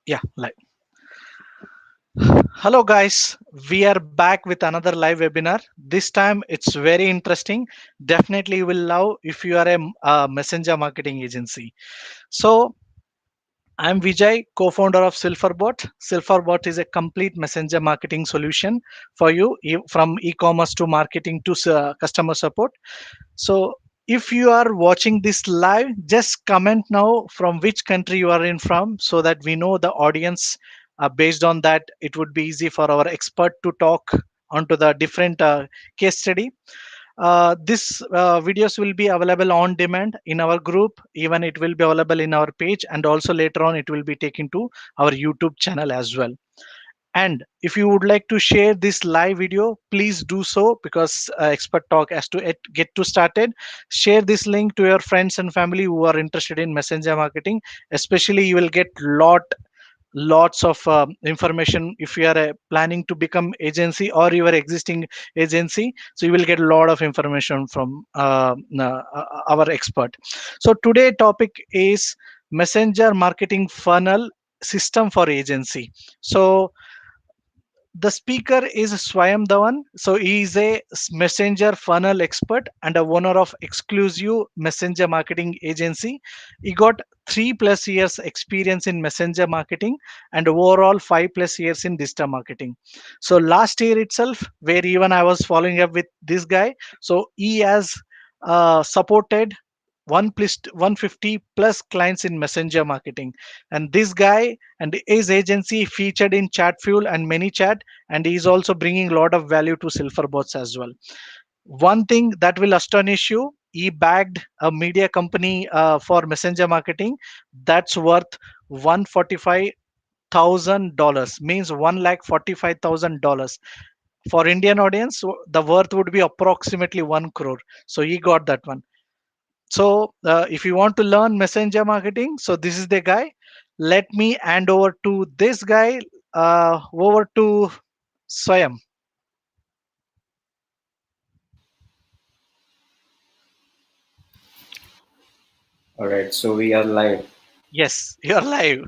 Yeah, like hello guys, we are back with another live webinar. This time it's very interesting. Definitely you will love if you are a messenger marketing agency. So I'm Vijay, co-founder of Silverbot. Silverbot is a complete messenger marketing solution for you from e-commerce to marketing to customer support. So if you are watching this live, just comment now from which country you are in from so that we know the audience. Based on that, it would be easy for our expert to talk onto the different case study. This videos will be available on demand in our group. Even it will be available in our page, and also later on it will be taken to our YouTube channel as well. And if you would like to share this live video, please do so because expert talk has to get to started. Share this link to your friends and family who are interested in messenger marketing. Especially, you will get lots of information if you are planning to become agency or you are existing agency. So you will get a lot of information from our expert. So today topic is messenger marketing funnel system for agency. So the speaker is Swayam Dhawan. So he is a messenger funnel expert and a owner of exclusive messenger marketing agency. He got 3+ years experience in messenger marketing and overall 5+ years in digital marketing. So last year itself, where even I was following up with this guy, so he has supported 150 plus clients in messenger marketing. And this guy and his agency featured in chat fuel and many chat, and he is also bringing a lot of value to silverbots as well. One thing that will astonish you, he bagged a media company for messenger marketing that's worth $145,000, means 1,45,000. For Indian audience, the worth would be approximately 1 crore. So he got that one. So if you want to learn messenger marketing, so this is the guy. Let me hand over to this guy. Over to Swayam. All right, so we are live. Yes, you're live.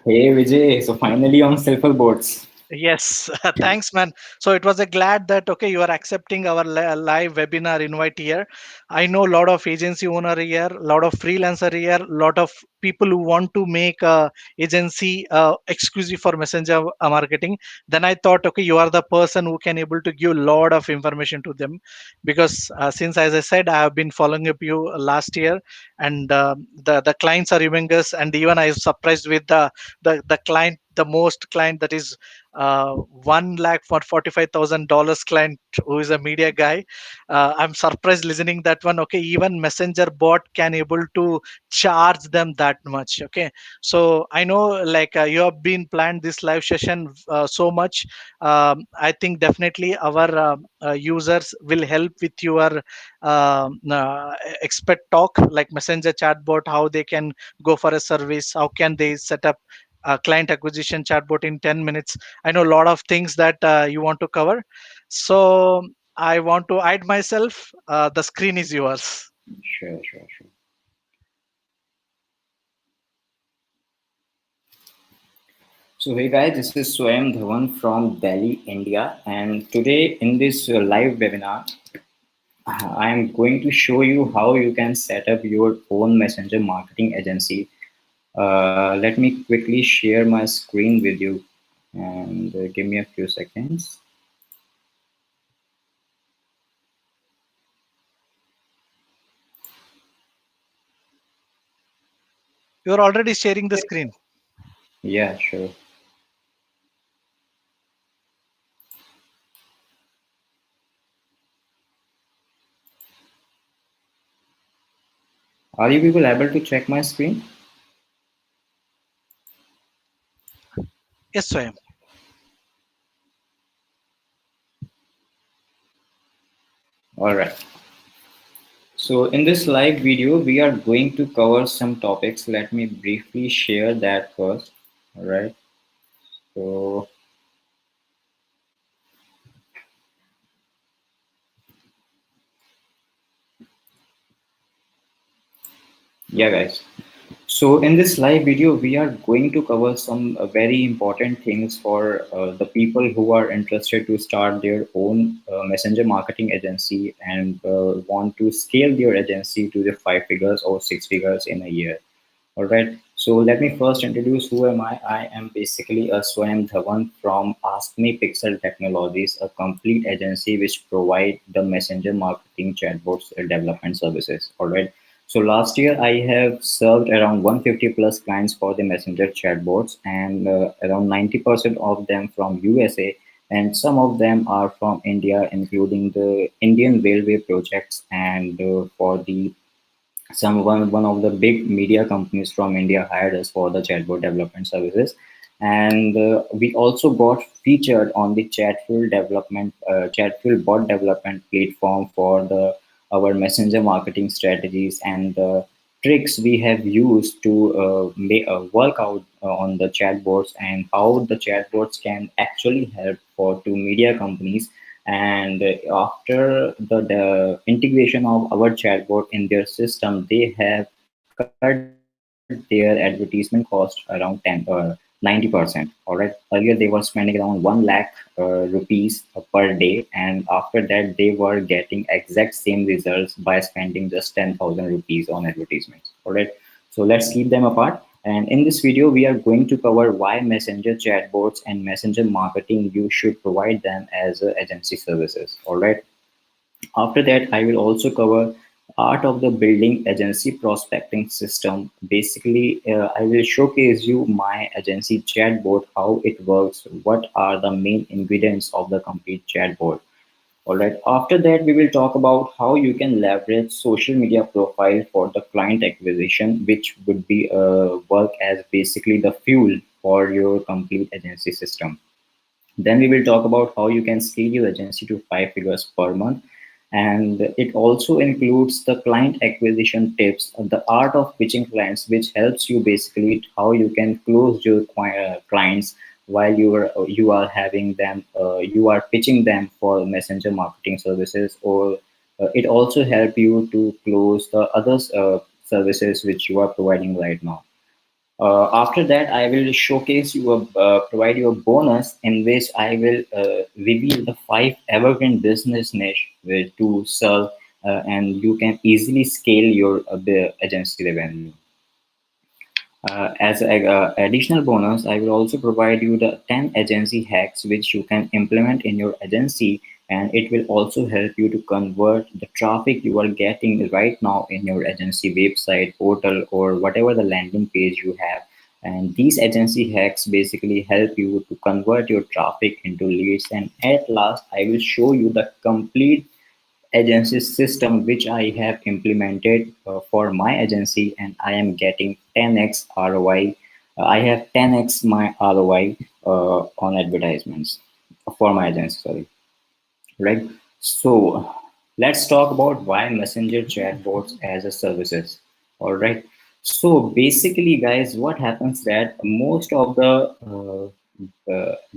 Hey Vijay, so finally on Silver Boards. Yes, thanks, man. So it was a glad that okay, you are accepting our live webinar invite here. I know a lot of agency owner here, a lot of freelancer here, a lot of people who want to make a agency exclusive for messenger marketing. Then I thought, okay, you are the person who can able to give a lot of information to them, because since as I said, I have been following up you last year, and the clients are humongous, and even I was surprised with the client, the most client that is 1,45,000 client who is a media guy. I'm surprised listening that one. Okay, even messenger bot can able to charge them that much. Okay, so I know like you have been planned this live session so much. I think definitely our users will help with your expert talk like messenger chatbot, how they can go for a service, how can they set up a client acquisition chatbot in 10 minutes. I know a lot of things that you want to cover. So I want to hide myself. The screen is yours. Sure, sure, sure. So hey guys, this is Swayam Dhawan from Delhi, India, and today in this live webinar, I am going to show you how you can set up your own messenger marketing agency. Let me quickly share my screen with you, and give me a few seconds. You're already sharing the screen. Yeah, sure. Are you people able to check my screen? Yes, I am. All right. So in this live video, we are going to cover some topics. Let me briefly share that first. All right. So yeah, guys. So in this live video, we are going to cover some very important things for the people who are interested to start their own messenger marketing agency and want to scale their agency to the 5 figures or 6 figures in a year. All right. So let me first introduce who am I. I am basically a Swayam Dhawan from Ask Me Pixel Technologies, a complete agency which provide the messenger marketing chatbots development services. All right. So last year I have served around 150 plus clients for the messenger chatbots, and around 90% of them from USA, and some of them are from India, including the Indian Railway projects and for the one of the big media companies from India hired us for the chatbot development services, and we also got featured on the Chatfield bot development platform for the our messenger marketing strategies and the tricks we have used to work out on the chatbots and how the chatbots can actually help for to media companies. And after the integration of our chatbot in their system, they have cut their advertisement cost around 90%. All right. Earlier they were spending around 1 lakh rupees per day, and after that they were getting exact same results by spending just 10,000 rupees on advertisements. All right. So let's keep them apart. And in this video, we are going to cover why messenger chatbots and messenger marketing you should provide them as agency services. All right. After that, I will also cover art of the building agency prospecting system. Basically, I will showcase you my agency chatbot, how it works, what are the main ingredients of the complete chatbot. All right. After that, we will talk about how you can leverage social media profile for the client acquisition, which would be work as basically the fuel for your complete agency system. Then we will talk about how you can scale your agency to 5 figures per month. And it also includes the client acquisition tips, the art of pitching clients, which helps you basically how you can close your clients while you are having them, you are pitching them for messenger marketing services, or it also help you to close the other services which you are providing right now. After that, I will showcase you provide you a bonus in which I will reveal the 5 evergreen business niche to sell, and you can easily scale your agency revenue. As an additional bonus, I will also provide you the 10 agency hacks which you can implement in your agency, and it will also help you to convert the traffic you are getting right now in your agency website, portal, or whatever the landing page you have. And these agency hacks basically help you to convert your traffic into leads. And at last, I will show you the complete agency system which I have implemented for my agency, and I am getting 10x ROI. I have 10x my ROI on advertisements for my agency. Sorry, right? So let's talk about why messenger chatbots as a services. All right. So basically, guys, what happens that most of the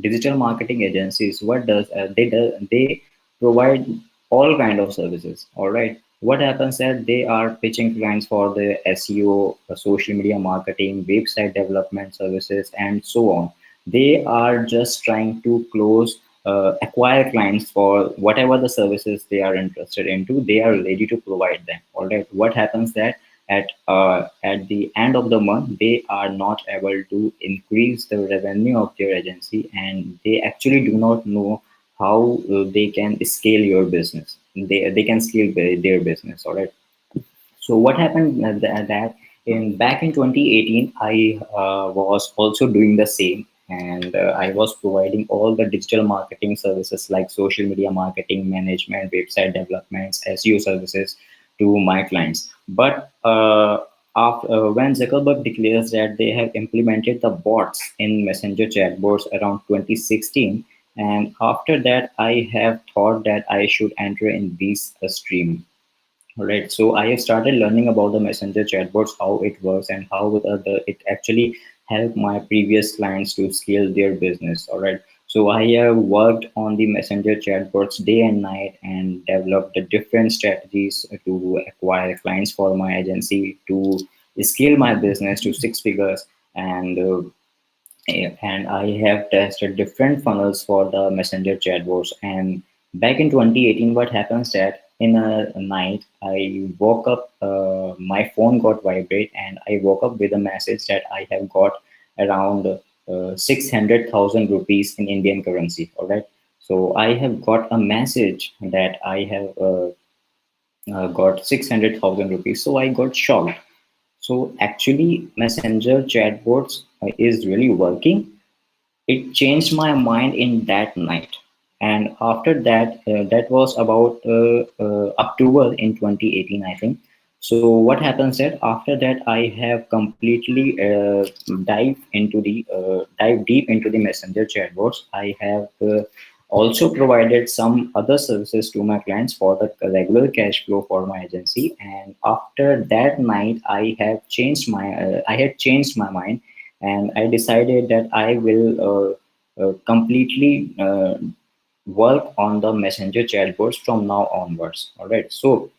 digital marketing agencies, what does they provide all kind of services. All right. What happens that they are pitching clients for the SEO, social media marketing, website development services, and so on. They are just trying to close acquire clients for whatever the services they are interested into. They are ready to provide them. All right. What happens that at the end of the month they are not able to increase the revenue of their agency, and they actually do not know how they can scale your business. They can scale their business. All right. So what happened that in back in 2018, I was also doing the same, and I was providing all the digital marketing services like social media marketing, management, website developments, SEO services to my clients. But when Zuckerberg declares that they have implemented the bots in Messenger chatbots around 2016, and after that, I have thought that I should enter in this stream. All right, so I have started learning about the messenger chatbots, how it works, and how it actually helped my previous clients to scale their business. All right, so I have worked on the messenger chatbots day and night and developed the different strategies to acquire clients for my agency, to scale my business to six figures. And I have tested different funnels for the messenger chatbots. And back in 2018, what happens that in a night I woke up, my phone got vibrate, and I woke up with a message that I have got around 600,000 rupees in Indian currency. All right, so I have got a message that I have got 600,000 rupees. So I got shocked. So actually, messenger chatbots is really working. It changed my mind in that night. And after that, that was about October in 2018, I think. So what happens that after that I have completely dive deep into the messenger chatbots. I have also provided some other services to my clients for the regular cash flow for my agency. And after that night I had changed my mind, and I decided that I will completely work on the messenger chatbots from now onwards. All right. So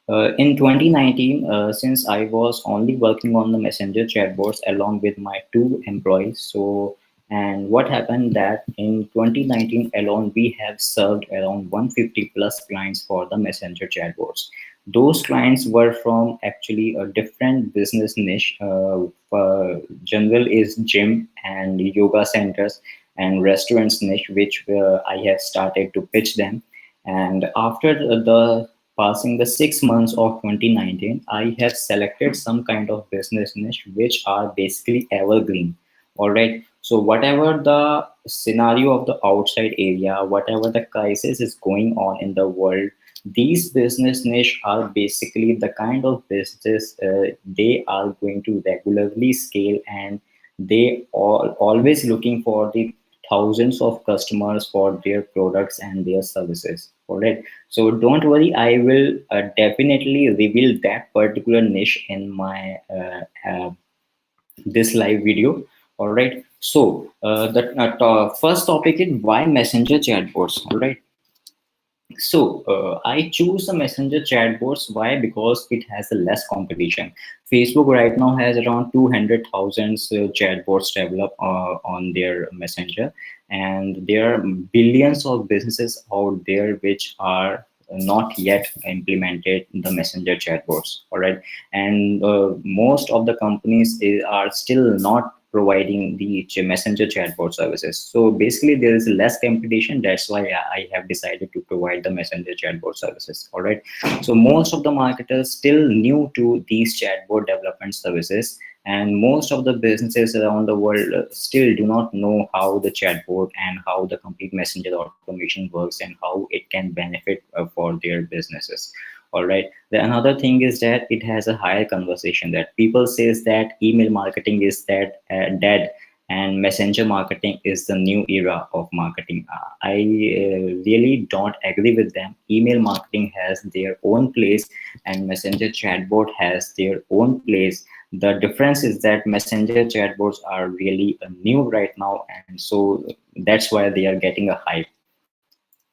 in 2019, since I was only working on the messenger chatbots along with my two employees, so and what happened that in 2019 alone, we have served around 150 plus clients for the messenger chatbots. Those clients were from actually a different business niche. General is gym and yoga centers and restaurants niche, which I have started to pitch them. And after the passing the 6 months of 2019, I have selected some kind of business niche which are basically evergreen. All right. So whatever the scenario of the outside area, whatever the crisis is going on in the world, these business niche are basically the kind of business they are going to regularly scale, and they all always looking for the thousands of customers for their products and their services. All right. So don't worry, I will definitely reveal that particular niche in my this live video. All right. So the first topic is why messenger chatbots. All right. So I choose the messenger chatbots. Why? Because it has a less competition. Facebook right now has around 200,000 chatbots developed on their messenger, and there are billions of businesses out there which are not yet implemented the messenger chatbots. All right, and most of the companies are still not providing the messenger chatbot services. So basically there is less competition. That's why I have decided to provide the messenger chatbot services. All right. So most of the marketers still new to these chatbot development services, and most of the businesses around the world still do not know how the chatbot and how the complete messenger automation works and how it can benefit for their businesses. All right. The another thing is that it has a higher conversation, that people says that email marketing is that dead, and messenger marketing is the new era of marketing. I really don't agree with them. Email marketing has their own place, and messenger chatbot has their own place. The difference is that messenger chatbots are really new right now, and so that's why they are getting a hype.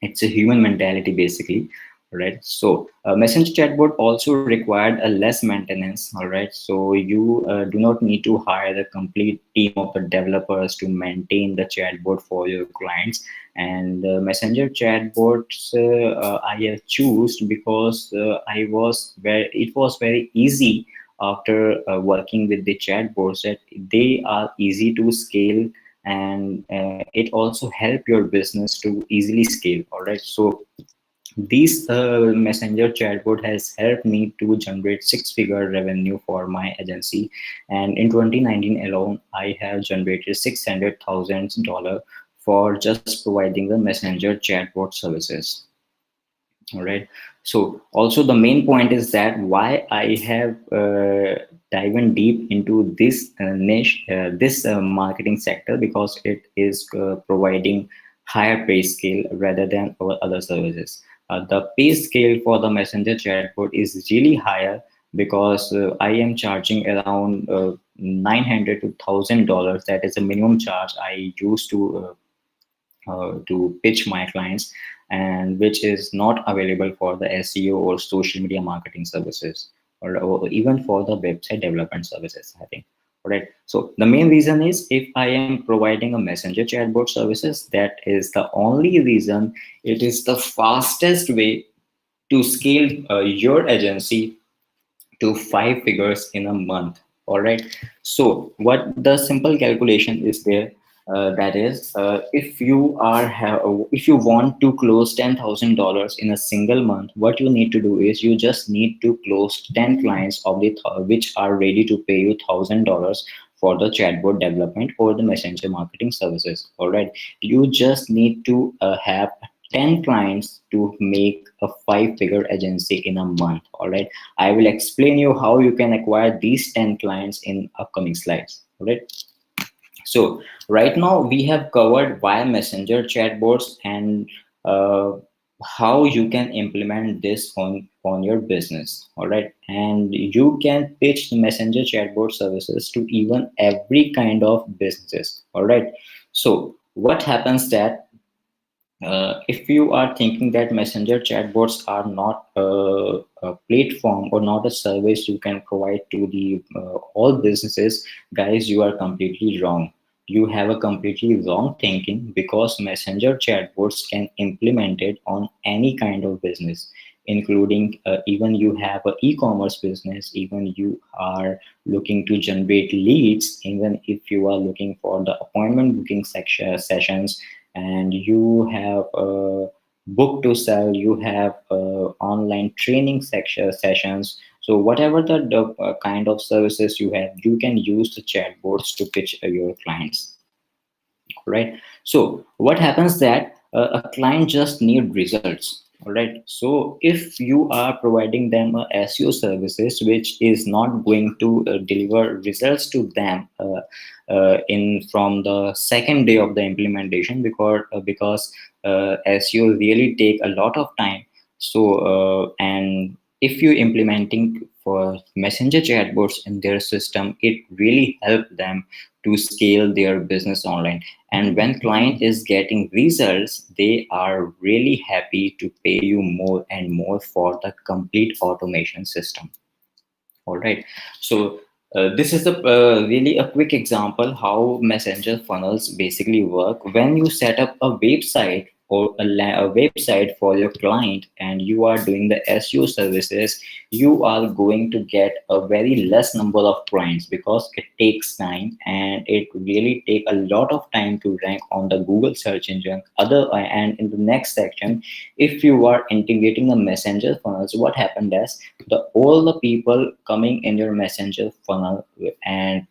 It's a human mentality basically. Right. So messenger chatbot also required a less maintenance. All right, so you do not need to hire the complete team of the developers to maintain the chatbot for your clients. And messenger chatbots I have choose because I was very it was very easy after working with the chatbots, that they are easy to scale, and it also help your business to easily scale. All right, so this messenger chatbot has helped me to generate six-figure revenue for my agency, and in 2019 alone I have generated $600,000 for just providing the messenger chatbot services. All right. So also the main point is that why I have dived deep into this niche, this marketing sector, because it is providing higher pay scale rather than our other services. The pay scale for the messenger chatbot is really higher, because I am charging around 900 to $1,000. That is a minimum charge I use to pitch my clients, and which is not available for the SEO or social media marketing services. or even for the website development services, I think. All right. So the main reason is if I am providing a messenger chatbot services, that is the only reason. It is the fastest way to scale your agency to 5 figures in a month. All right. So what the simple calculation is there, that is, if you want to close $10,000 in a single month, what you need to do is you just need to close 10 clients of which are ready to pay you $1,000 for the chatbot development or the messenger marketing services. All right. You just need to have 10 clients to make a 5 figure agency in a month. All right. I will explain you how you can acquire these 10 clients in upcoming slides. All right. So right now we have covered via messenger chatbots and uh, how you can implement this on your business. All right. And you can pitch the messenger chatbot services to even every kind of businesses. All right. So what happens that if you are thinking that messenger chatbots are not a platform or not a service you can provide to the all businesses, guys, you are completely wrong. You have a completely wrong thinking, because messenger chatbots can implement it on any kind of business, including even you have an e-commerce business, even you are looking to generate leads, even if you are looking for the appointment booking sessions, and you have a book to sell, you have online training sessions. So whatever the kind of services you have, you can use the chatbots to pitch your clients. Right. So what happens that a client just need results. All right. So if you are providing them a SEO services which is not going to deliver results to them in from the second day of the implementation, because SEO really take a lot of time. So and if you implementing for messenger chatbots in their system, it really help them to scale their business online. And when client is getting results, they are really happy to pay you more and more for the complete automation system. All right. So this is really a quick example how messenger funnels basically work. When you set up a website or a website for your client and you are doing the SEO services, you are going to get a very less number of clients, because it takes time and it really take a lot of time to rank on the Google search engine. And in the next section, if you are integrating a messenger funnels, what happened is the all the people coming in your messenger funnel, and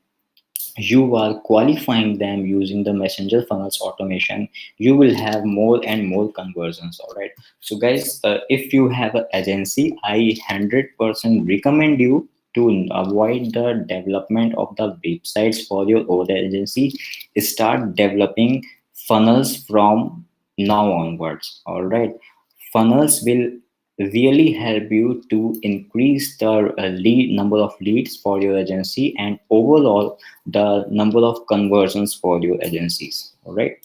you are qualifying them using the messenger funnels automation, you will have more and more conversions. All right. So guys, if you have an agency, I 100% recommend you to avoid the development of the websites for your own agency. Start developing funnels from now onwards. All right. Funnels will really help you to increase the lead number of leads for your agency, and overall the number of conversions for your agencies. All right.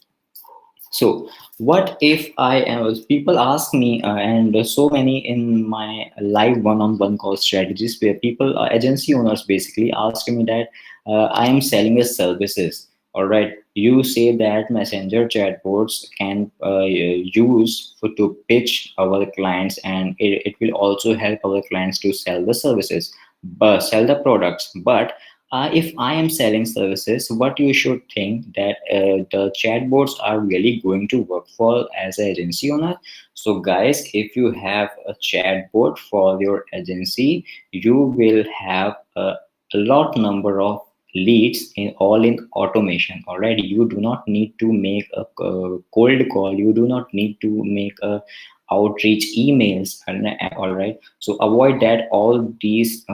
So what if I am, people ask me, and so many in my live one-on-one call strategies where people, agency owners basically ask me that I am selling a services. All right. You say that messenger chatbots can use to pitch our clients, and it will also help our clients to sell the services, but sell the products. But if I am selling services, what you should think that the chatbots are really going to work for as an agency owner. So guys, if you have a chatbot for your agency, you will have a lot number of leads in all in automation. Already, you do not need to make a cold call. You do not need to make a outreach emails. And all right, so avoid that all these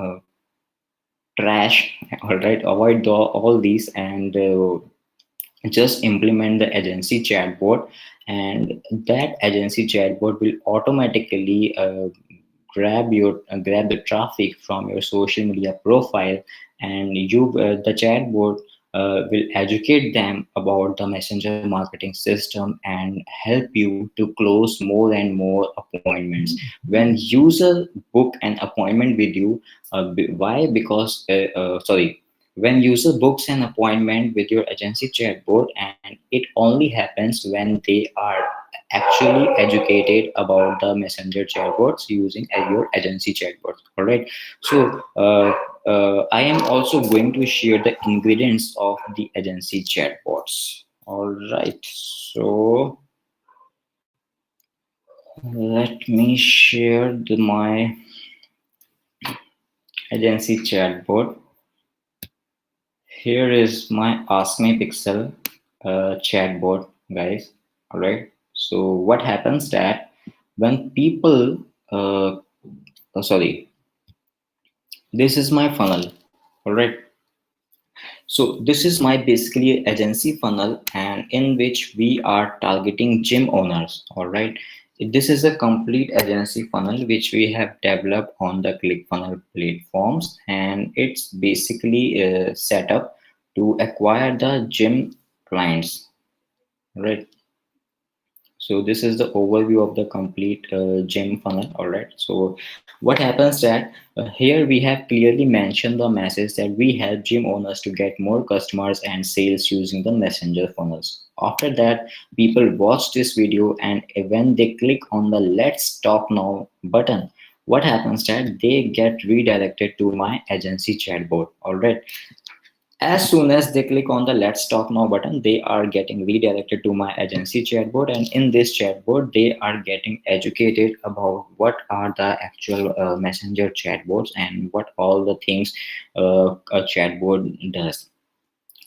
trash. All right, avoid all these, and just implement the agency chatbot, and that agency chatbot will automatically grab the traffic from your social media profile, and the chatbot will educate them about the messenger marketing system and help you to close more and more appointments. When user book an appointment with you, why? Because sorry, when user books an appointment with your agency chatbot, and it only happens when they are actually educated about the messenger chatbots using your agency chatbots. All right. So I am also going to share the ingredients of the agency chatbots. All right. So let me share my agency chatbot. Here is my Ask Me Pixel chatbot, guys. All right. So what happens that when people, sorry, this is my funnel. All right. So this is my basically agency funnel, and in which we are targeting gym owners. All right. This is a complete agency funnel which we have developed on the ClickFunnels platforms, and it's basically set up to acquire the gym clients. Right. So this is the overview of the complete gem funnel. All right. So what happens that here we have clearly mentioned the message that we help gym owners to get more customers and sales using the messenger funnels. After that, people watch this video, and when they click on the let's talk now button, what happens that they get redirected to my agency chatbot. All right. As soon as they click on the let's talk now button, they are getting redirected to my agency chatbot, and in this chatbot they are getting educated about what are the actual messenger chatbots and what all the things a chatbot does.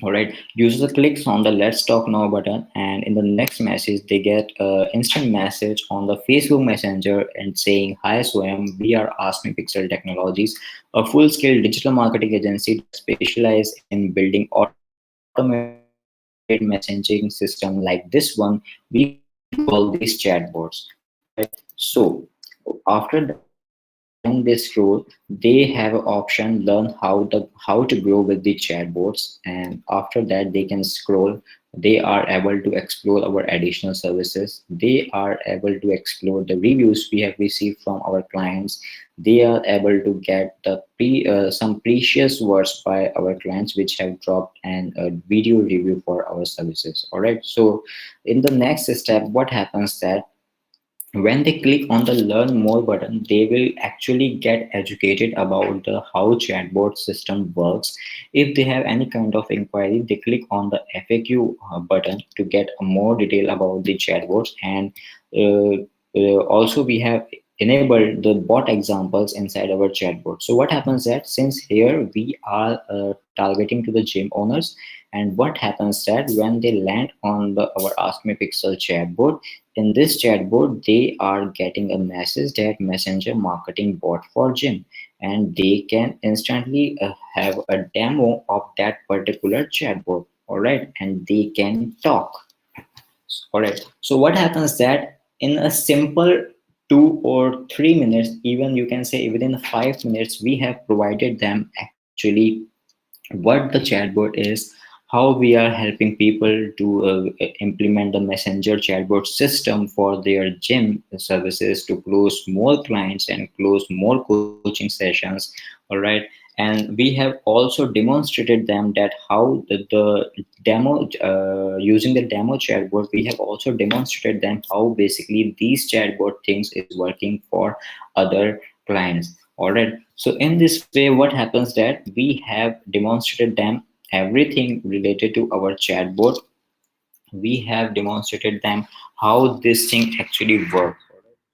All right, user clicks on the let's talk now button, and in the next message they get an instant message on the Facebook Messenger and saying, hi Swam, we are Ask Me Pixel Technologies, a full-scale digital marketing agency that specializes in building automated messaging system like this one. We call these chatbots. All right. So after that, when they join this role, they have an option learn how to grow with the chatbots, and after that they can scroll. They are able to explore our additional services. They are able to explore the reviews we have received from our clients. They are able to get the some precious words by our clients which have dropped an a video review for our services. All right. So in the next step, what happens that when they click on the learn more button, they will actually get educated about the how chatbot system works. If they have any kind of inquiry, they click on the FAQ button to get more detail about the chatbots. And also we have enabled the bot examples inside our chatbot. So what happens that since here we are targeting to the gym owners, and what happens that when they land on our Ask Me Pixel chatbot, in this chatbot, they are getting a message that messenger marketing bot for gym, and they can instantly have a demo of that particular chatbot. All right, and they can talk. All right. So what happens that in a simple 2 or 3 minutes, even you can say within 5 minutes, we have provided them actually what the chatbot is, how we are helping people to implement the messenger chatbot system for their gym services to close more clients and close more coaching sessions. All right. And we have also demonstrated them that how the demo using the demo chatbot, we have also demonstrated them how basically these chatbot things is working for other clients. All right. So in this way, what happens that we have demonstrated them everything related to our chatbot. We have demonstrated them how this thing actually works.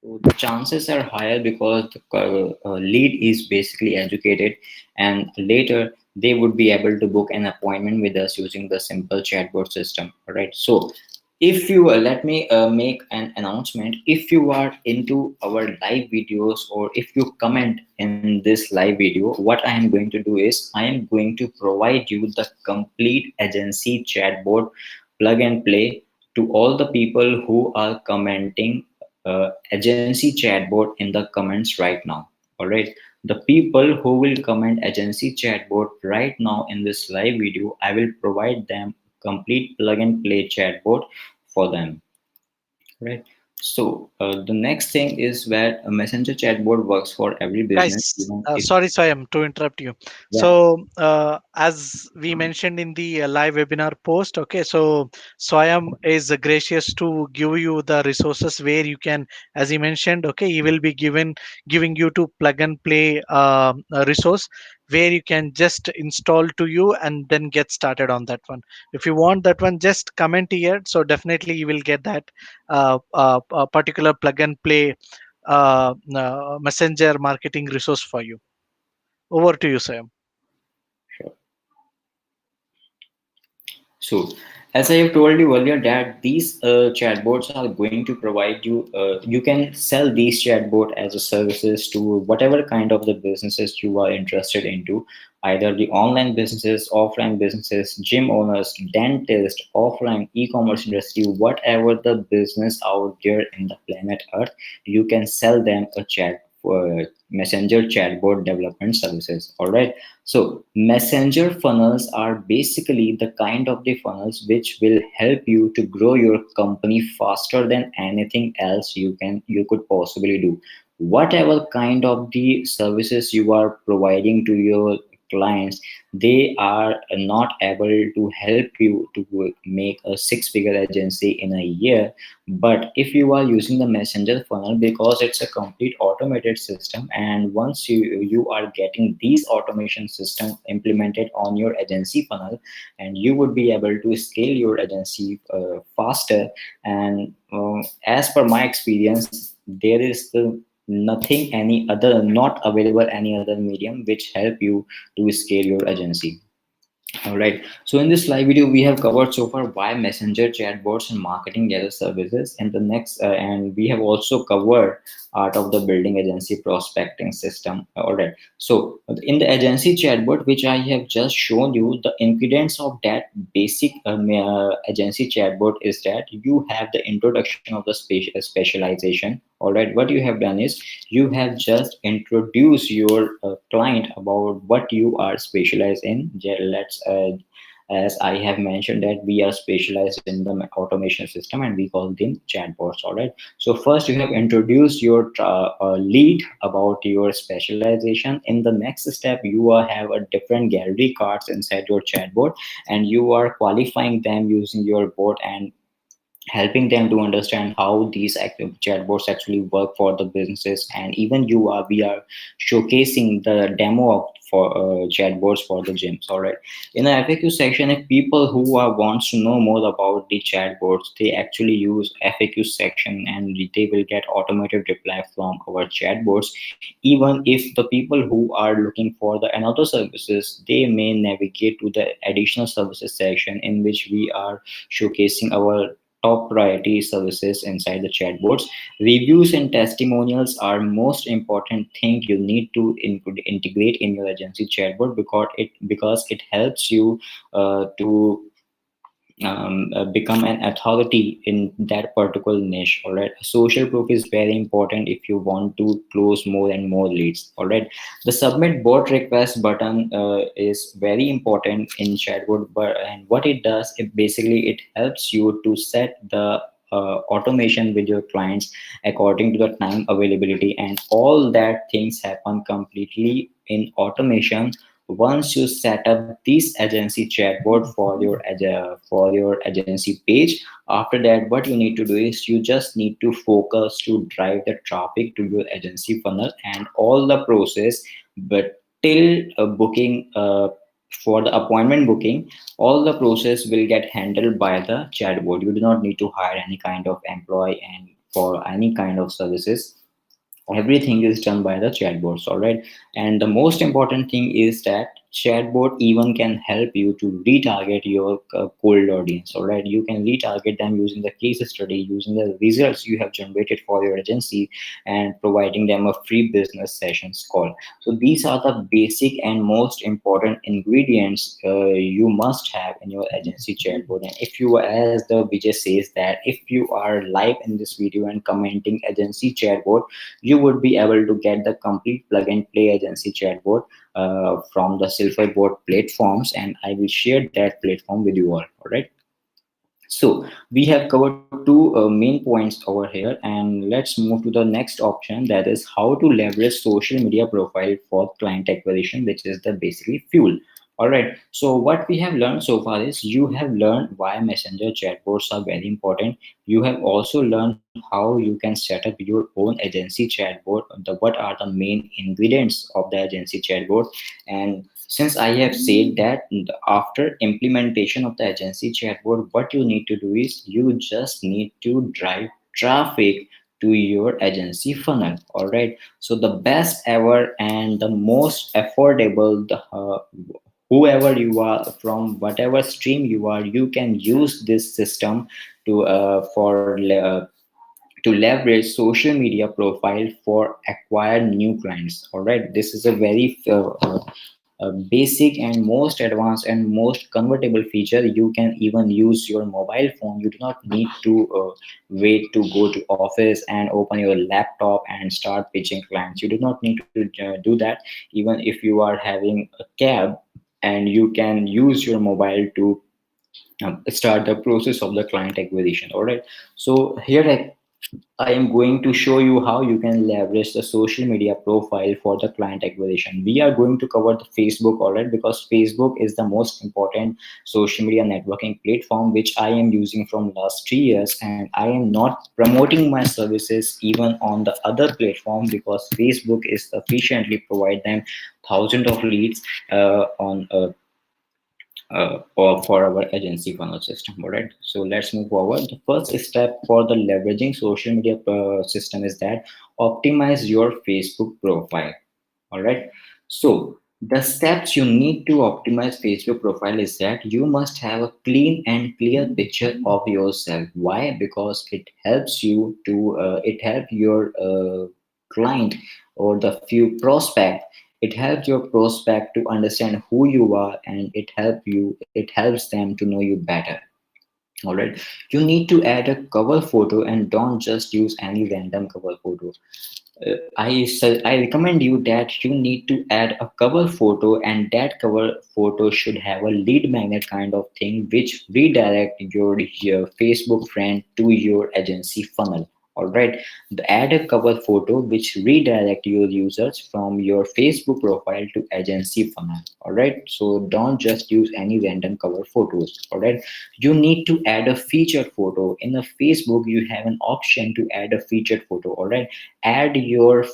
So the chances are higher because the lead is basically educated, and later they would be able to book an appointment with us using the simple chatbot system. All right. So if you let me make an announcement, if you are into our live videos or if you comment in this live video, what I am going to do is I am going to provide you the complete agency chatbot plug and play to all the people who are commenting agency chatbot in the comments right now. All right. the people who will comment agency chatbot right now in this live video, I will provide them complete plug and play chatbot for them, right? So the next thing is where a messenger chatbot works for every business, Guys, even if sorry, Swayam, to interrupt you. yeah. So, as we mentioned in the live webinar post, okay, so Swayam is gracious to give you the resources where you can, as he mentioned, okay, he will be giving you to plug and play a resource where you can just install to you and then get started on that one. If you want that one, just comment here. So definitely you will get that particular plug and play messenger marketing resource for you. Over to you, Sam. Sure. So, as I have told you earlier, that these chatbots are going to provide you. You can sell these chatbot as a services to whatever kind of the businesses you are interested into, either the online businesses, offline businesses, gym owners, dentist, offline e-commerce industry, whatever the business out there in the planet Earth, you can sell them a chat for messenger chatbot development services. All right. So messenger funnels are basically the kind of the funnels which will help you to grow your company faster than anything else you could possibly do. Whatever kind of the services you are providing to your clients, they are not able to help you to make a six-figure agency in a year. But if you are using the messenger funnel, because it's a complete automated system, and once you are getting these automation system implemented on your agency funnel, and you would be able to scale your agency faster. And as per my experience, there is nothing any other, not available any other medium which help you to scale your agency. All right. So in this live video, we have covered so far why messenger chatbots and marketing as a services. And the next, and we have also covered art of the building agency prospecting system. All right. So in the agency chatbot, which I have just shown you, the ingredients of that basic agency chatbot is that you have the introduction of the specialization. All right. What you have done is you have just introduced your client about what you are specialized in. Let's as I have mentioned that we are specialized in the automation system and we call them chatbots. All right. So first you have introduced your lead about your specialization. In the next step, you have a different gallery cards inside your chatbot, and you are qualifying them using your bot and helping them to understand how these active chatbots actually work for the businesses. And even we are showcasing the demo of for chatbots for the gyms. All right. In the FAQ section, if people who are wants to know more about the chatbots, they actually use FAQ section and they will get automated reply from our chatbots. Even if the people who are looking for the another services, they may navigate to the additional services section in which we are showcasing our top priority services inside the chatbots. Reviews and testimonials are most important thing you need to integrate in your agency chatbot, because it helps you to become an authority in that particular niche. All right. Social proof is very important if you want to close more and more leads. All right. The submit bot request button is very important in chatbot, but and what it does, it basically it helps you to set the automation with your clients according to the time availability, and all that things happen completely in automation once you set up this agency chatbot for your agency page. After that, what you need to do is you just need to focus to drive the traffic to your agency funnel and all the process. But till booking for the appointment booking, all the process will get handled by the chatbot. You do not need to hire any kind of employee and for any kind of services. Everything is done by the chatbots. All right. And the most important thing is that Chatbot even can help you to retarget your cold audience. All right, you can retarget them using the case study, using the results you have generated for your agency, and providing them a free business sessions call. So these are the basic and most important ingredients you must have in your agency chatbot. And if you, as the Vijay says, that if you are live in this video and commenting agency chatbot, you would be able to get the complete plug and play agency chatbot from the Silverboard platforms, and I will share that platform with you all. All right. So we have covered two main points over here, and let's move to the next option, that is how to leverage social media profile for client acquisition, which is the basically fuel. All right. So what we have learned so far is you have learned why messenger chatbots are very important. You have also learned how you can set up your own agency chatbot. What are the main ingredients of the agency chatbot, and since I have said that after implementation of the agency chatbot, what you need to do is you just need to drive traffic to your agency funnel. All right. So the best ever and the most affordable, whoever you are, from whatever stream you are, you can use this system to to leverage social media profile for acquire new clients. All right, this is a very basic and most advanced and most convertible feature. You can even use your mobile phone. You do not need to wait to go to office and open your laptop and start pitching clients. You do not need to do that. Even if you are having a cab, and you can use your mobile to start the process of the client acquisition. All right. So here I am going to show you how you can leverage the social media profile for the client acquisition. We are going to cover the Facebook, all right, because Facebook is the most important social media networking platform which I am using from last 3 years, and I am not promoting my services even on the other platform because Facebook is sufficiently provide them thousands of leads on or for our agency funnel system. All right, so let's move forward. The first step for the leveraging social media system is that optimize your Facebook profile. All right, so the steps you need to optimize Facebook profile is that you must have a clean and clear picture of yourself. Why? Because it helps you to it help your client or the few prospect. It helps your prospect to understand who you are, and it helps them to know you better. All right, you need to add a cover photo, and don't just use any random cover photo. I recommend you that you need to add a cover photo, and that cover photo should have a lead magnet kind of thing, which redirect your Facebook friend to your agency funnel. All right, add a cover photo which redirect your users from your Facebook profile to agency funnel. All right, so don't just use any random cover photos. All right, you need to add a featured photo. In the Facebook you have an option to add a featured photo. All right, add your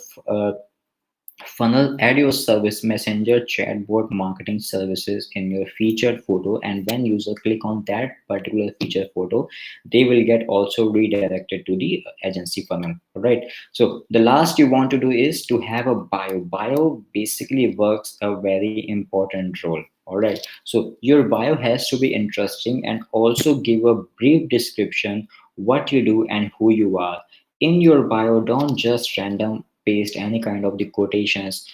funnel, add your service messenger chatbot marketing services in your featured photo, and when user click on that particular featured photo, they will get also redirected to the agency funnel. All right, so the last you want to do is to have a bio basically works a very important role. All right, so your bio has to be interesting and also give a brief description what you do and who you are. In your bio, don't just random paste any kind of the quotations.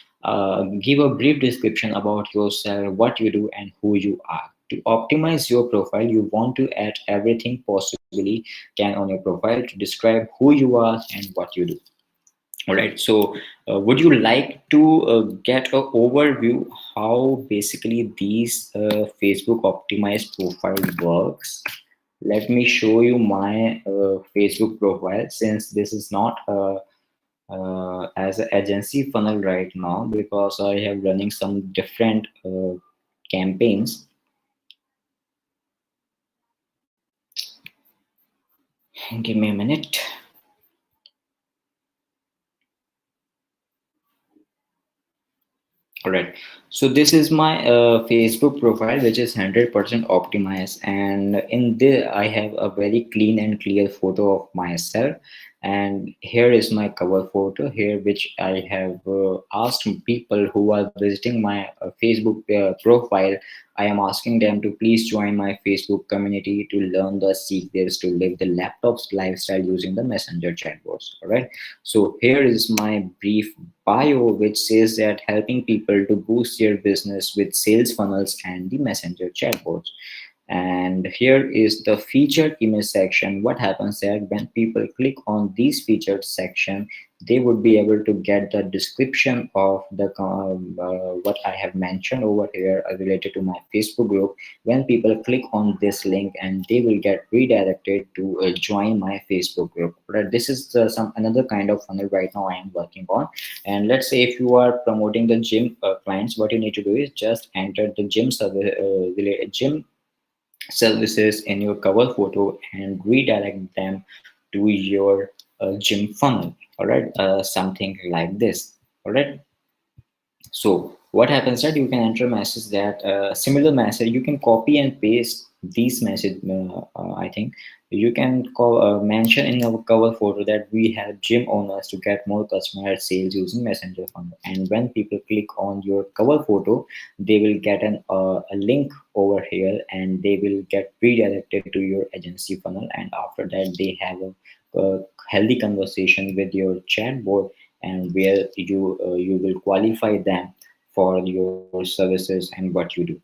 Give a brief description about yourself, what you do, and who you are. To optimize your profile, you want to add everything possibly can on your profile to describe who you are and what you do. All right, so would you like to get a overview how basically these Facebook optimized profile works? Let me show you my Facebook profile, since this is not as an agency funnel right now because I have running some different campaigns. Give me a minute. All right, so this is my Facebook profile, which is 100% optimized, and in there I have a very clean and clear photo of myself. And here is my cover photo here, which I have asked people who are visiting my Facebook profile. I am asking them to please join my Facebook community to learn the secrets to live the laptop's lifestyle using the messenger chatbots. All right, so here is my brief bio, which says that helping people to boost their business with sales funnels and the messenger chatbots. And here is the featured image section. What happens there when people click on these featured section, they would be able to get the description of the what I have mentioned over here related to my Facebook group. When people click on this link, and they will get redirected to join my Facebook group. Right, this is some another kind of funnel right now I am working on. And let's say if you are promoting the gym clients, what you need to do is just enter the gym service gym services in your cover photo and redirect them to your gym funnel. All right, something like this. All right, so what happens that you can enter a message that similar message you can copy and paste these message. I think you can mention in our cover photo that we help gym owners to get more customer sales using messenger funnel. And when people click on your cover photo, they will get a link over here, and they will get redirected to your agency funnel. And after that, they have a healthy conversation with your chatbot, and where you will qualify them for your services and what you do.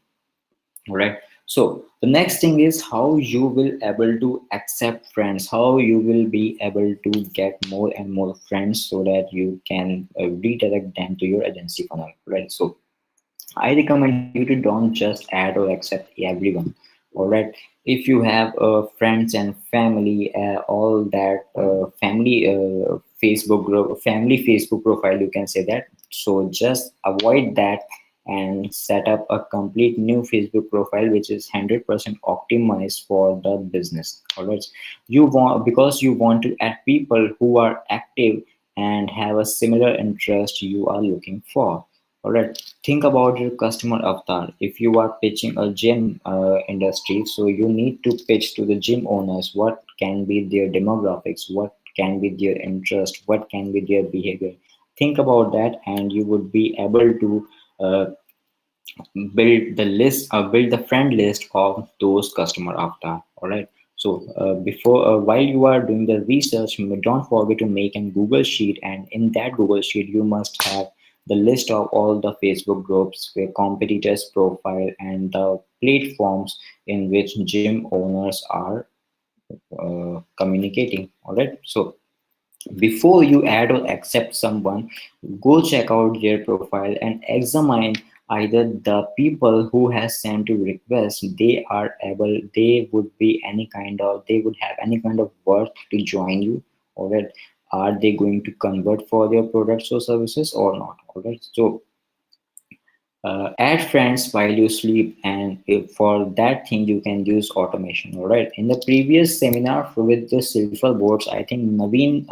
All right, so the next thing is how you will able to accept friends, how you will be able to get more and more friends so that you can redirect them to your agency funnel. Right, so I recommend you to don't just add or accept everyone. All right. If you have friends and family, all that family family Facebook profile, you can say that. So just avoid that and set up a complete new Facebook profile which is 100% optimized for the business. All right. You want, because you want to add people who are active and have a similar interest you are looking for. All right, think about your customer avatar. If you are pitching a gym industry, so you need to pitch to the gym owners what can be their demographics, what can be their interest, what can be their behavior. Think about that, and you would be able to uh, build the friend list of those customer avatar. All right, so before while you are doing the research, don't forget to make an Google sheet, and in that Google sheet you must have the list of all the Facebook groups where competitors profile and the platforms in which gym owners are communicating. All right, so before you add or accept someone, go check out their profile and examine either the people who has sent you request, they would be any kind of, they would have any kind of worth to join you, or that are they going to convert for their products or services or not. All right, so add friends while you sleep, and if for that thing you can use automation. All right, in the previous seminar with the silver boards, I think Naveen,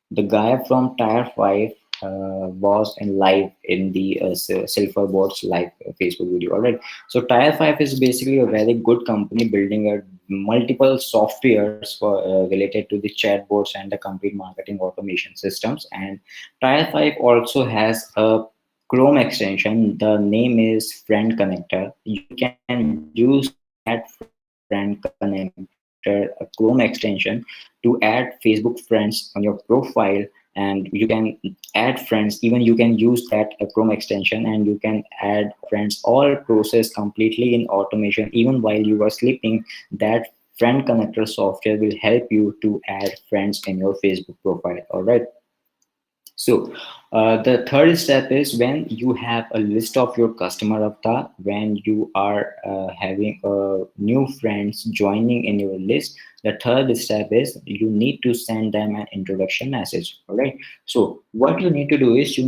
the guy from Tire 5 was in live in the Silver Boards live Facebook video. All right. So Tire 5 is basically a very good company building a multiple softwares for related to the chatbots and the complete marketing automation systems. And Tire 5 also has a Chrome extension. The name is Friend Connector. You can use that Friend Connector, a Chrome extension, to add Facebook friends on your profile, and you can add friends. Even you can use that Chrome extension, and you can add friends. All process completely in automation. Even while you are sleeping, that Friend Connector software will help you to add friends in your Facebook profile. All right. So the third step is when you have a list of your customer avatar, when you are having new friends joining in your list, the third step is you need to send them an introduction message. All right. So what you need to do is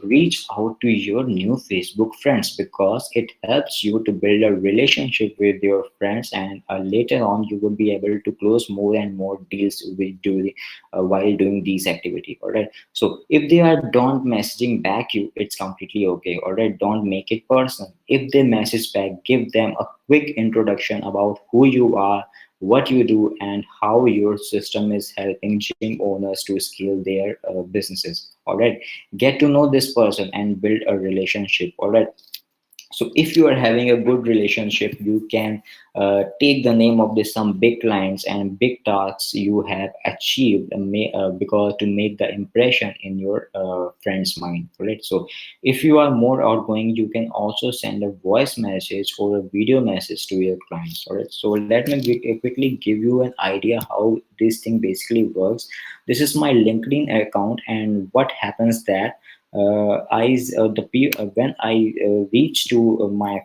reach out to your new Facebook friends, because it helps you to build a relationship with your friends, and later on you will be able to close more and more deals while doing these activity. All right, so if they are don't messaging back you, it's completely okay. All right, don't make it personal. If they message back, give them a quick introduction about who you are, what you do, and how your system is helping gym owners to scale their businesses. All right, get to know this person and build a relationship. All right, so if you are having a good relationship, you can take the name of this some big clients and big tasks you have achieved, because to make the impression in your friend's mind, right? So if you are more outgoing, you can also send a voice message or a video message to your clients. All right, so let me quickly give you an idea how this thing basically works. This is my LinkedIn account, and what happens that when I reach to my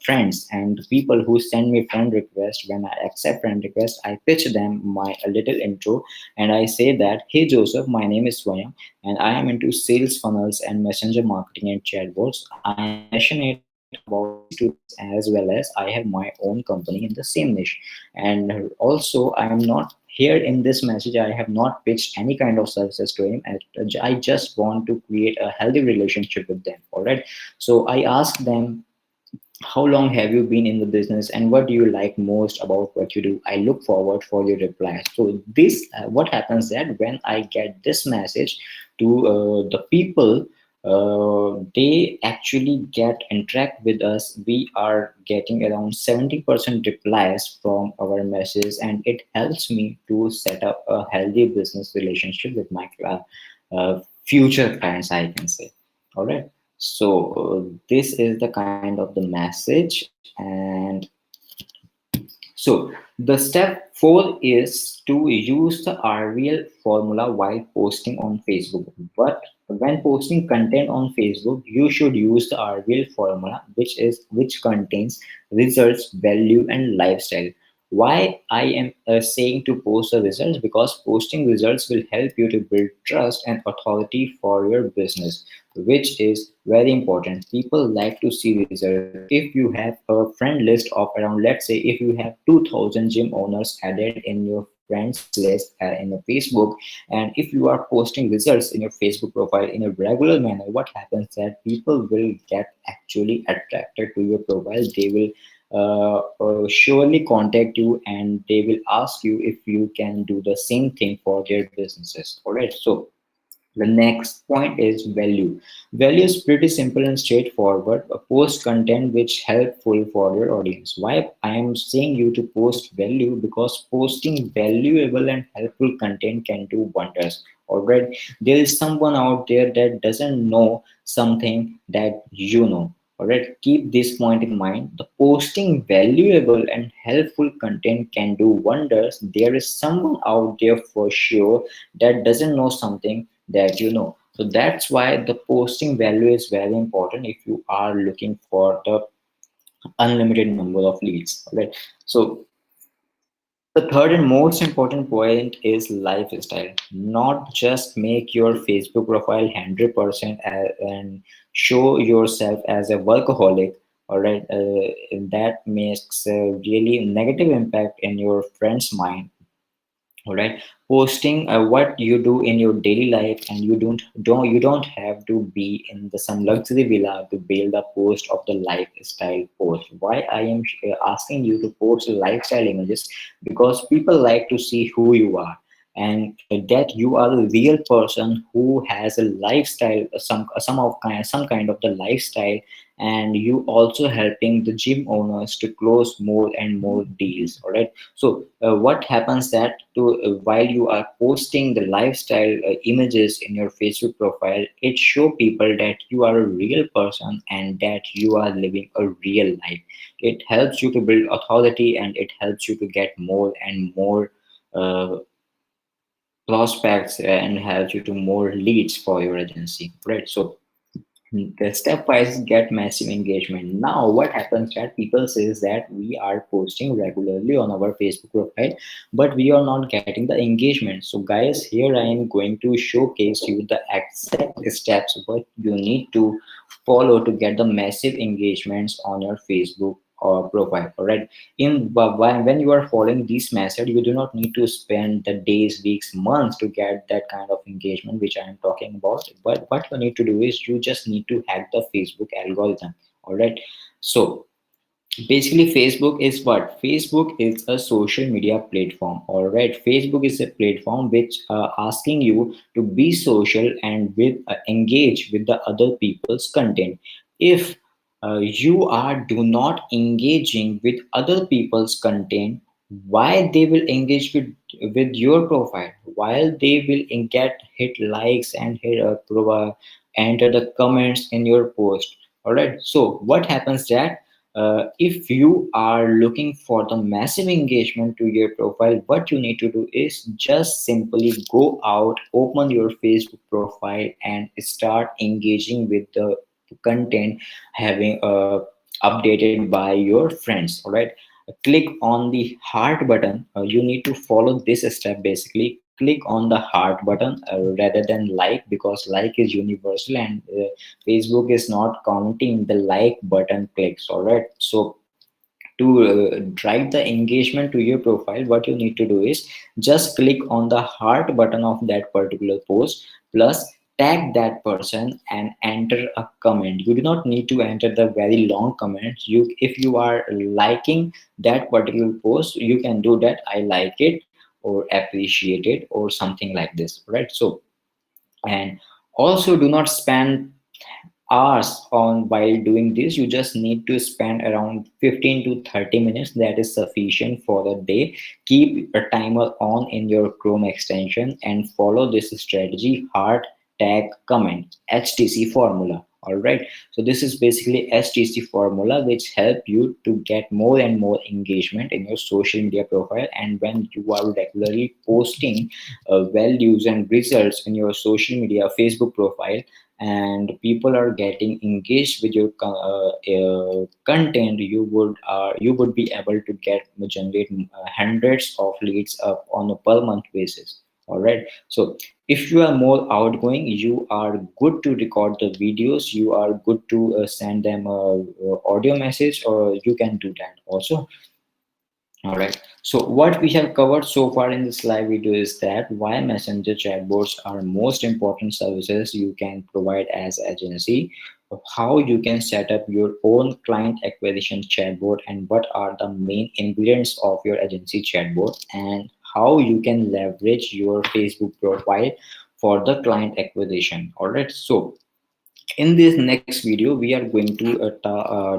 friends and the people who send me friend request, when I accept friend request, I pitch them my a little intro, and I say that, hey Joseph, my name is Swayam, and I am into sales funnels and messenger marketing and chatbots. I am passionate about these two things, as well as I have my own company in the same niche. And also, I am not here in this message, I have not pitched any kind of services to him. I just want to create a healthy relationship with them. All right, so I ask them, how long have you been in the business and what do you like most about what you do? I look forward for your reply. So this what happens that when I get this message to the people, they actually get interact with us. We are getting around 70% replies from our messages, and it helps me to set up a healthy business relationship with my future clients, I can say. All right, so this is the kind of the message. And so the step 4 is to use the RVL formula while posting on Facebook. But when posting content on Facebook, you should use the RVL formula, which contains results, value, and lifestyle. Why I am saying to post the results? Because posting results will help you to build trust and authority for your business, which is very important. People like to see results. If you have a friend list of around, let's say, if you have 2000 gym owners added in your friends list in a Facebook, and if you are posting results in your Facebook profile in a regular manner, what happens that people will get actually attracted to your profile. They will surely contact you, and they will ask you if you can do the same thing for their businesses. All right, so the next point is value. Value is pretty simple and straightforward. Post content which helpful for your audience. Why I am saying you to post value? Because posting valuable and helpful content can do wonders. Alright, there is someone out there that doesn't know something that you know. Alright, keep this point in mind. The posting valuable and helpful content can do wonders. There is someone out there for sure that doesn't know something that you know. So that's why the posting value is very important if you are looking for the unlimited number of leads. Right. So the third and most important point is lifestyle. Not just make your Facebook profile 100% and show yourself as a workaholic. All right, that makes a really negative impact in your friend's mind. All right, posting what you do in your daily life, and you don't have to be in the some luxury villa to build a post of the lifestyle post. Why I am asking you to post lifestyle images? Because people like to see who you are, and that you are a real person who has a lifestyle, some kind of the lifestyle, and you also helping the gym owners to close more and more deals. All right, so what happens that to while you are posting the lifestyle images in your Facebook profile, it show people that you are a real person and that you are living a real life. It helps you to build authority, and it helps you to get more and more uh, prospects, and helps you to more leads for your agency, right? So the stepwise get massive engagement. Now what happens that people says that we are posting regularly on our Facebook profile, but we are not getting the engagement. So guys, here I am going to showcase you the exact steps what you need to follow to get the massive engagements on your Facebook or profile. All right, when you are following this method, you do not need to spend the days, weeks, months to get that kind of engagement which I am talking about. But what you need to do is you just need to hack the Facebook algorithm. All right, so Basically, Facebook is what? Facebook is a social media platform. All right, Facebook is a platform which asking you to be social and with engage with the other people's content. If you are do not engaging with other people's content, why they will engage with your profile? While they will get hit likes and enter the comments in your post. All right, so what happens that if you are looking for the massive engagement to your profile, what you need to do is just simply go out, open your Facebook profile, and start engaging with the content having updated by your friends. All right, click on the heart button. You need to follow this step. Basically, click on the heart button rather than like, because like is universal, and Facebook is not counting the like button clicks. All right, so to drive the engagement to your profile, what you need to do is just click on the heart button of that particular post, plus tag that person and enter a comment. You do not need to enter the very long comment. You, if you are liking that particular post, you can do that, I like it or appreciate it or something like this, right? So, and also do not spend hours on while doing this. You just need to spend around 15 to 30 minutes. That is sufficient for the day. Keep a timer on in your Chrome extension and follow this strategy: heart, tag, comment, HTC formula. All right, so this is basically HTC formula which help you to get more and more engagement in your social media profile. And when you are regularly posting values and results in your social media Facebook profile, and people are getting engaged with your content, you would be able to get generate hundreds of leads on a per month basis. All right, so if you are more outgoing, you are good to record the videos, you are good to send them a audio message, or you can do that also. All right. So what we have covered so far in this live video is that why messenger chatbots are most important services you can provide as agency, how you can set up your own client acquisition chatbot, and what are the main ingredients of your agency chatbot, and how you can leverage your Facebook profile for the client acquisition. All right. So in this next video, we are going to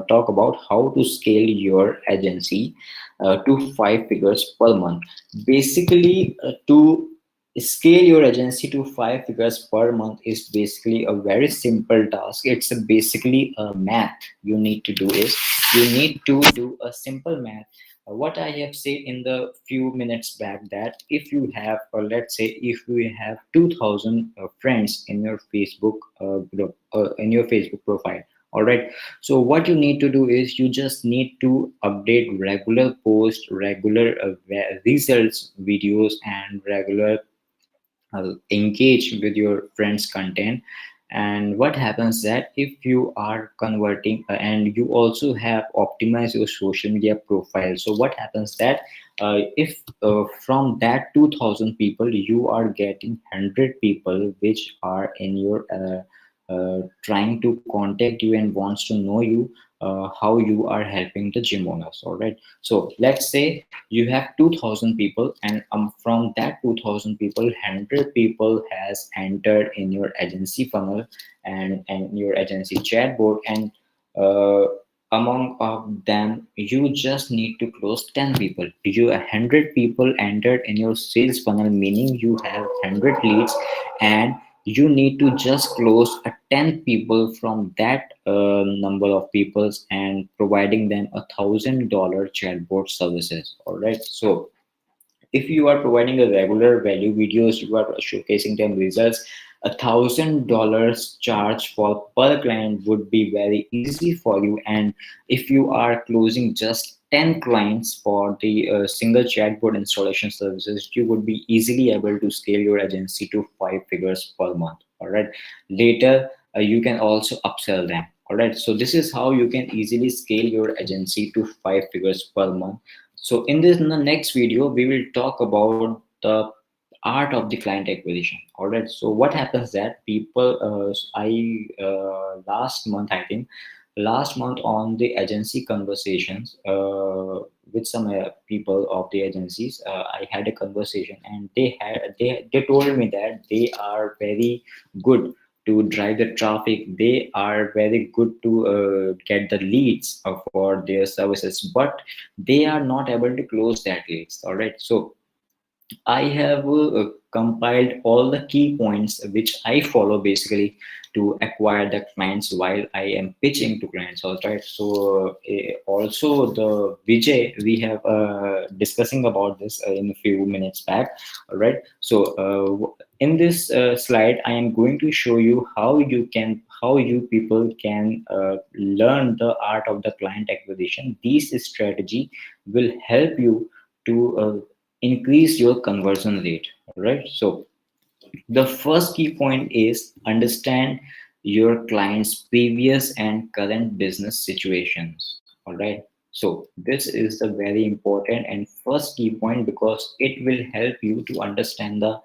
talk about how to scale your agency to 5 figures per month. Basically, to scale your agency to 5 figures per month is basically a very simple task. It's basically a math you need to do is you need to do a simple math. What I have said in the few minutes back, that if you have, or let's say if you have 2000 friends in your Facebook group, in your Facebook profile. All right, so what you need to do is you just need to update regular posts, regular results videos, and regular engage with your friends content. And what happens that if you are converting and you also have optimized your social media profile, so what happens that if from that 2000 people you are getting 100 people which are in your trying to contact you and wants to know you, how you are helping the gym owners. All right, so let's say you have 2000 people, and from that 2000 people, 100 people has entered in your agency funnel and your agency chatbot, and uh, among of them you just need to close 10 people. You 100 people entered in your sales funnel, meaning you have 100 leads, and you need to just close 10 people from that number of peoples and providing them $1,000 chatbot services. All right, so if you are providing a regular value videos, you are showcasing them results, $1,000 charge for per client would be very easy for you. And if you are closing just 10 clients for the single chatbot installation services, you would be easily able to scale your agency to 5 figures per month. All right, later you can also upsell them. All right, so this is how you can easily scale your agency to 5 figures per month. So in the next video, we will talk about the art of the client acquisition. All right. So what happens that people, I last month I think last month on the agency conversations with some people of the agencies, I had a conversation, and they told me that they are very good to drive the traffic. They are very good to get the leads for their services, but they are not able to close that leads. All right, so I have compiled all the key points which I follow basically to acquire the clients while I am pitching to clients. All right. So also the Vijay, we have discussing about this in a few minutes back. All right. So in this slide, I am going to show you how you people can learn the art of the client acquisition. These strategy will help you to increase your conversion rate. All right, so the first key point is understand your client's previous and current business situations. All right, so this is the very important and first key point, because it will help you to understand the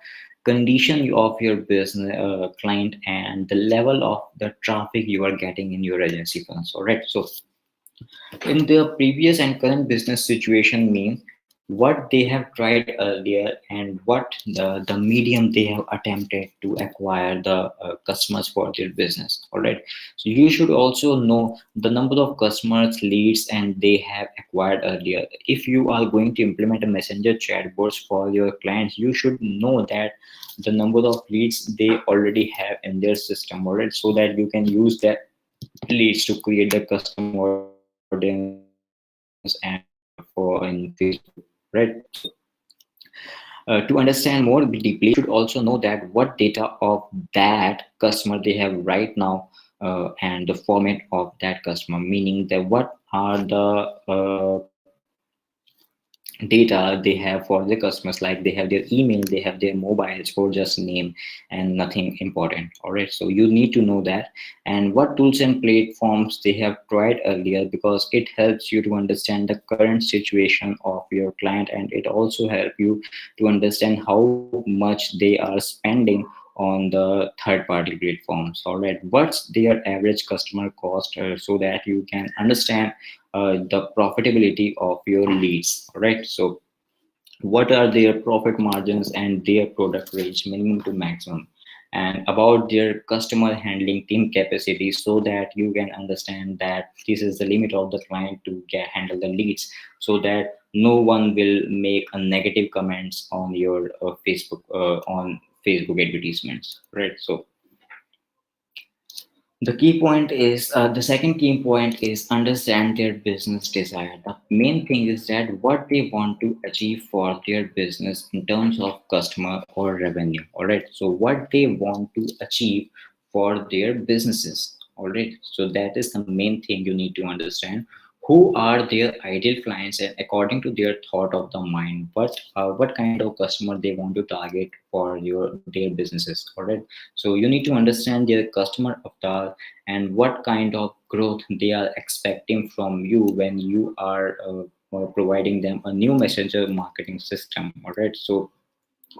condition of your business client and the level of the traffic you are getting in your agency firms. All right, so in their previous and current business situation means what they have tried earlier and what the medium they have attempted to acquire the customers for their business. All right, so you should also know the number of customers leads and they have acquired earlier. If you are going to implement a messenger chatbots for your clients, you should know that the number of leads they already have in their system. All right, so that you can use that leads to create the custom audience and for in Facebook, right? So to understand more deeply, you should also know that what data of that customer they have right now, and the format of that customer, meaning that what are the data they have for the customers, like they have their email, they have their mobiles, or just name and nothing important. All right, so you need to know that, and what tools and platforms they have tried earlier, because it helps you to understand the current situation of your client, and it also help you to understand how much they are spending on the third party platforms. All right, what's their average customer cost, so that you can understand the profitability of your leads. All right, so what are their profit margins and their product range minimum to maximum, and about their customer handling team capacity, so that you can understand that this is the limit of the client to get handle the leads, so that no one will make a negative comments on your Facebook advertisements. Right, so the second key point is understand their business desire. The main thing is that what they want to achieve for their business in terms of customer or revenue. All right, so what they want to achieve for their businesses. All right, so that is the main thing you need to understand. Who are their ideal clients, and according to their thought of the mind, what kind of customer they want to target for their businesses. All right, so you need to understand their customer avatar and what kind of growth they are expecting from you when you are providing them a new messenger marketing system. All right, so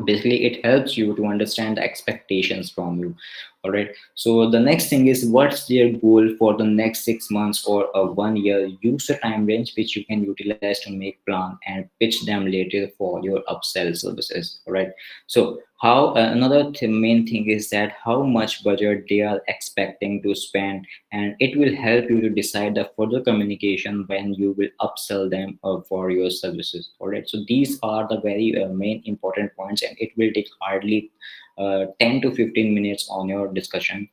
basically it helps you to understand the expectations from you. All right, so the next thing is what's their goal for the next 6 months or a 1 year. Use a time range which you can utilize to make plan and pitch them later for your upsell services. All right, so how another main thing is that how much budget they are expecting to spend, and it will help you to decide the further communication when you will upsell them for your services. All right, so these are the very main important points, and it will take hardly 10 to 15 minutes on your discussion,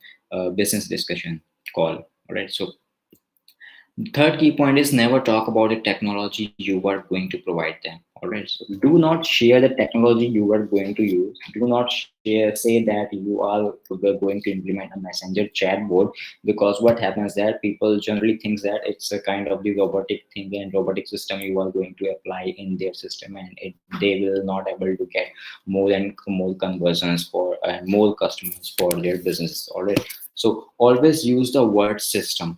business discussion call. All right, so third key point is never talk about the technology you are going to provide them. All right, so do not share the technology you are going to use. Do not say that you are going to implement a messenger chatbot, because what happens that people generally thinks that it's a kind of the robotic thing and robotic system you are going to apply in their system, and they will not able to get more and more conversions for and more customers for their business. All right, so always use the word system.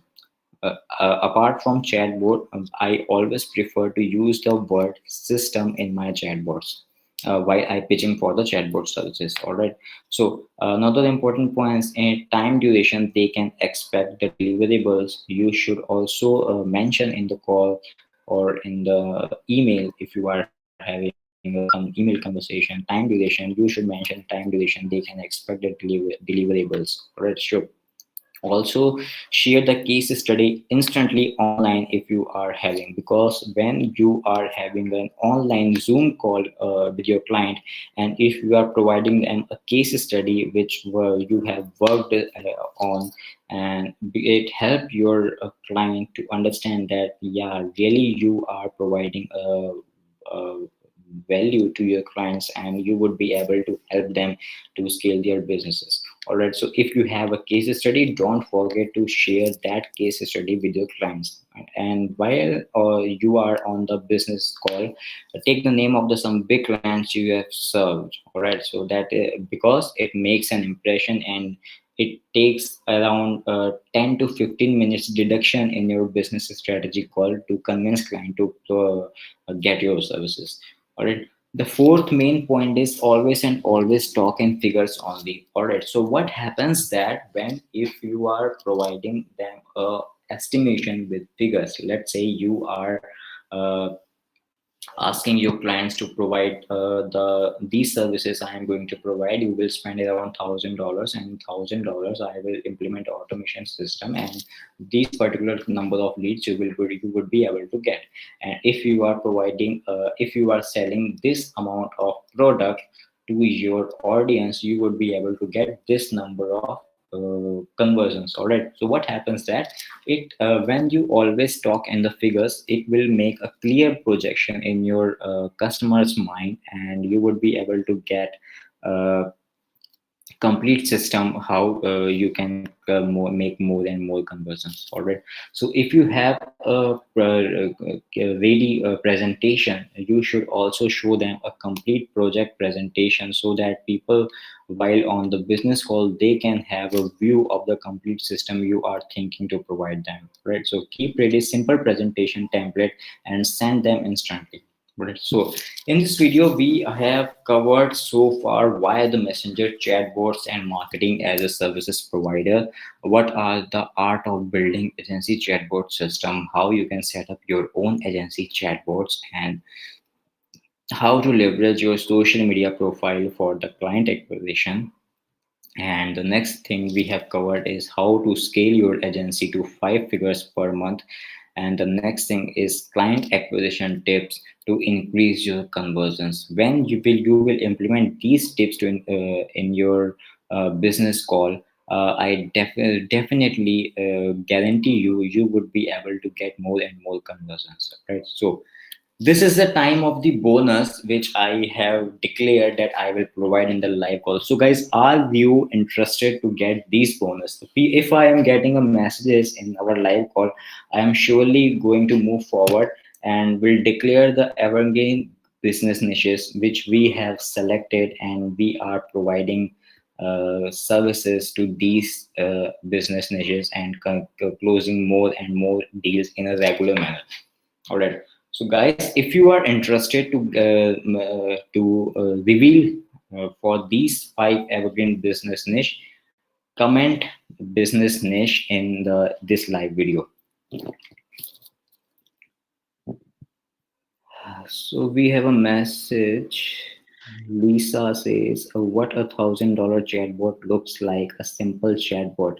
Apart from chatbot, I always prefer to use the word system in my chatbots. while I pitching for the chatbot services. All right. So another important point is in time duration they can expect the deliverables. You should also mention in the call or in the email if you are having email conversation time duration. You should mention time duration they can expect the deliverables. All right. Sure. Also share the case study instantly online if you are having, because when you are having an online Zoom call with your client, and if you are providing them a case study which you have worked on, and it help your client to understand that yeah really you are providing a value to your clients, and you would be able to help them to scale their businesses. All right. So if you have a case study, don't forget to share that case study with your clients. And while you are on the business call, take the name of the some big clients you have served. All right. So that because it makes an impression, and it takes around 10 to 15 minutes deduction in your business strategy call to convince client to get your services. All right. The fourth main point is always and always talk in figures only. All right. So what happens that when if you are providing them a estimation with figures, let's say you are uh, asking your clients to provide these services I am going to provide. You will spend around $1,000, and $1,000 I will implement automation system, and these particular number of leads you would be able to get. And if you are providing if you are selling this amount of product to your audience, you would be able to get this number of conversions. All right. So what happens that it when you always talk in the figures, it will make a clear projection in your customer's mind, and you would be able to get uh, complete system how you can make more and more conversions. All right. So if you have a ready presentation, you should also show them a complete project presentation, so that people while on the business call they can have a view of the complete system you are thinking to provide them. Right. So keep ready simple presentation template and send them instantly. Right. So in this video, we have covered so far why the messenger chatbots and marketing as a services provider, what are the art of building agency chatbot system, how you can set up your own agency chatbots, and how to leverage your social media profile for the client acquisition. And the next thing we have covered is how to scale your agency to 5 figures per month. And the next thing is client acquisition tips to increase your conversions. When you will implement these tips in your business call, definitely guarantee you would be able to get more and more conversions. Right. So this is the time of the bonus which I have declared that I will provide in the live call. So, guys, are you interested to get these bonus? If I am getting a messages in our live call, I am surely going to move forward and will declare the evergreen business niches which we have selected, and we are providing services to these business niches, and closing more and more deals in a regular manner. All right. So, guys, if you are interested to reveal for these 5 evergreen business niche, comment business niche in the this live video. So we have a message. Lisa says, "What $1,000 chatbot looks like? A simple chatbot?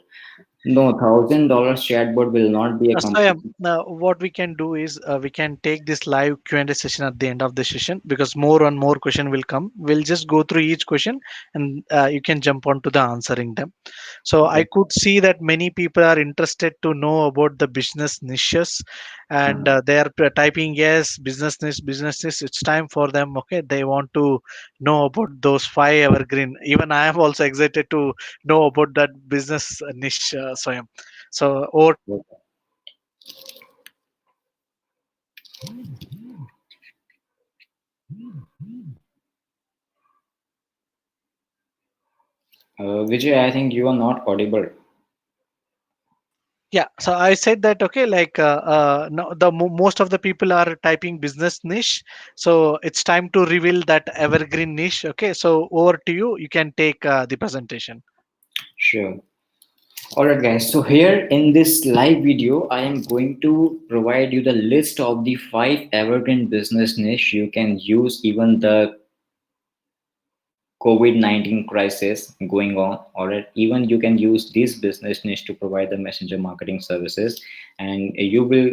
No, $1,000 chatbot will not be a So yeah, complete." now what we can do is we can take this live Q&A session at the end of the session, because more and more question will come. We'll just go through each question, and you can jump on to the answering them. So I could see that many people are interested to know about the business niches, and they are typing yes, business niche, business niche. It's time for them. Okay, they want to know about those 5 evergreen. Even I am also excited to know about that business niche. So over. Vijay, I think you are not audible. Yeah, so I said that okay, like no, most of the people are typing business niche, so it's time to reveal that evergreen niche. Okay, so over to you. You can take the presentation. Sure. Alright guys, so here in this live video, I am going to provide you the list of the 5 evergreen business niche you can use even the COVID-19 crisis going on, or even you can use this business niche to provide the messenger marketing services, and you will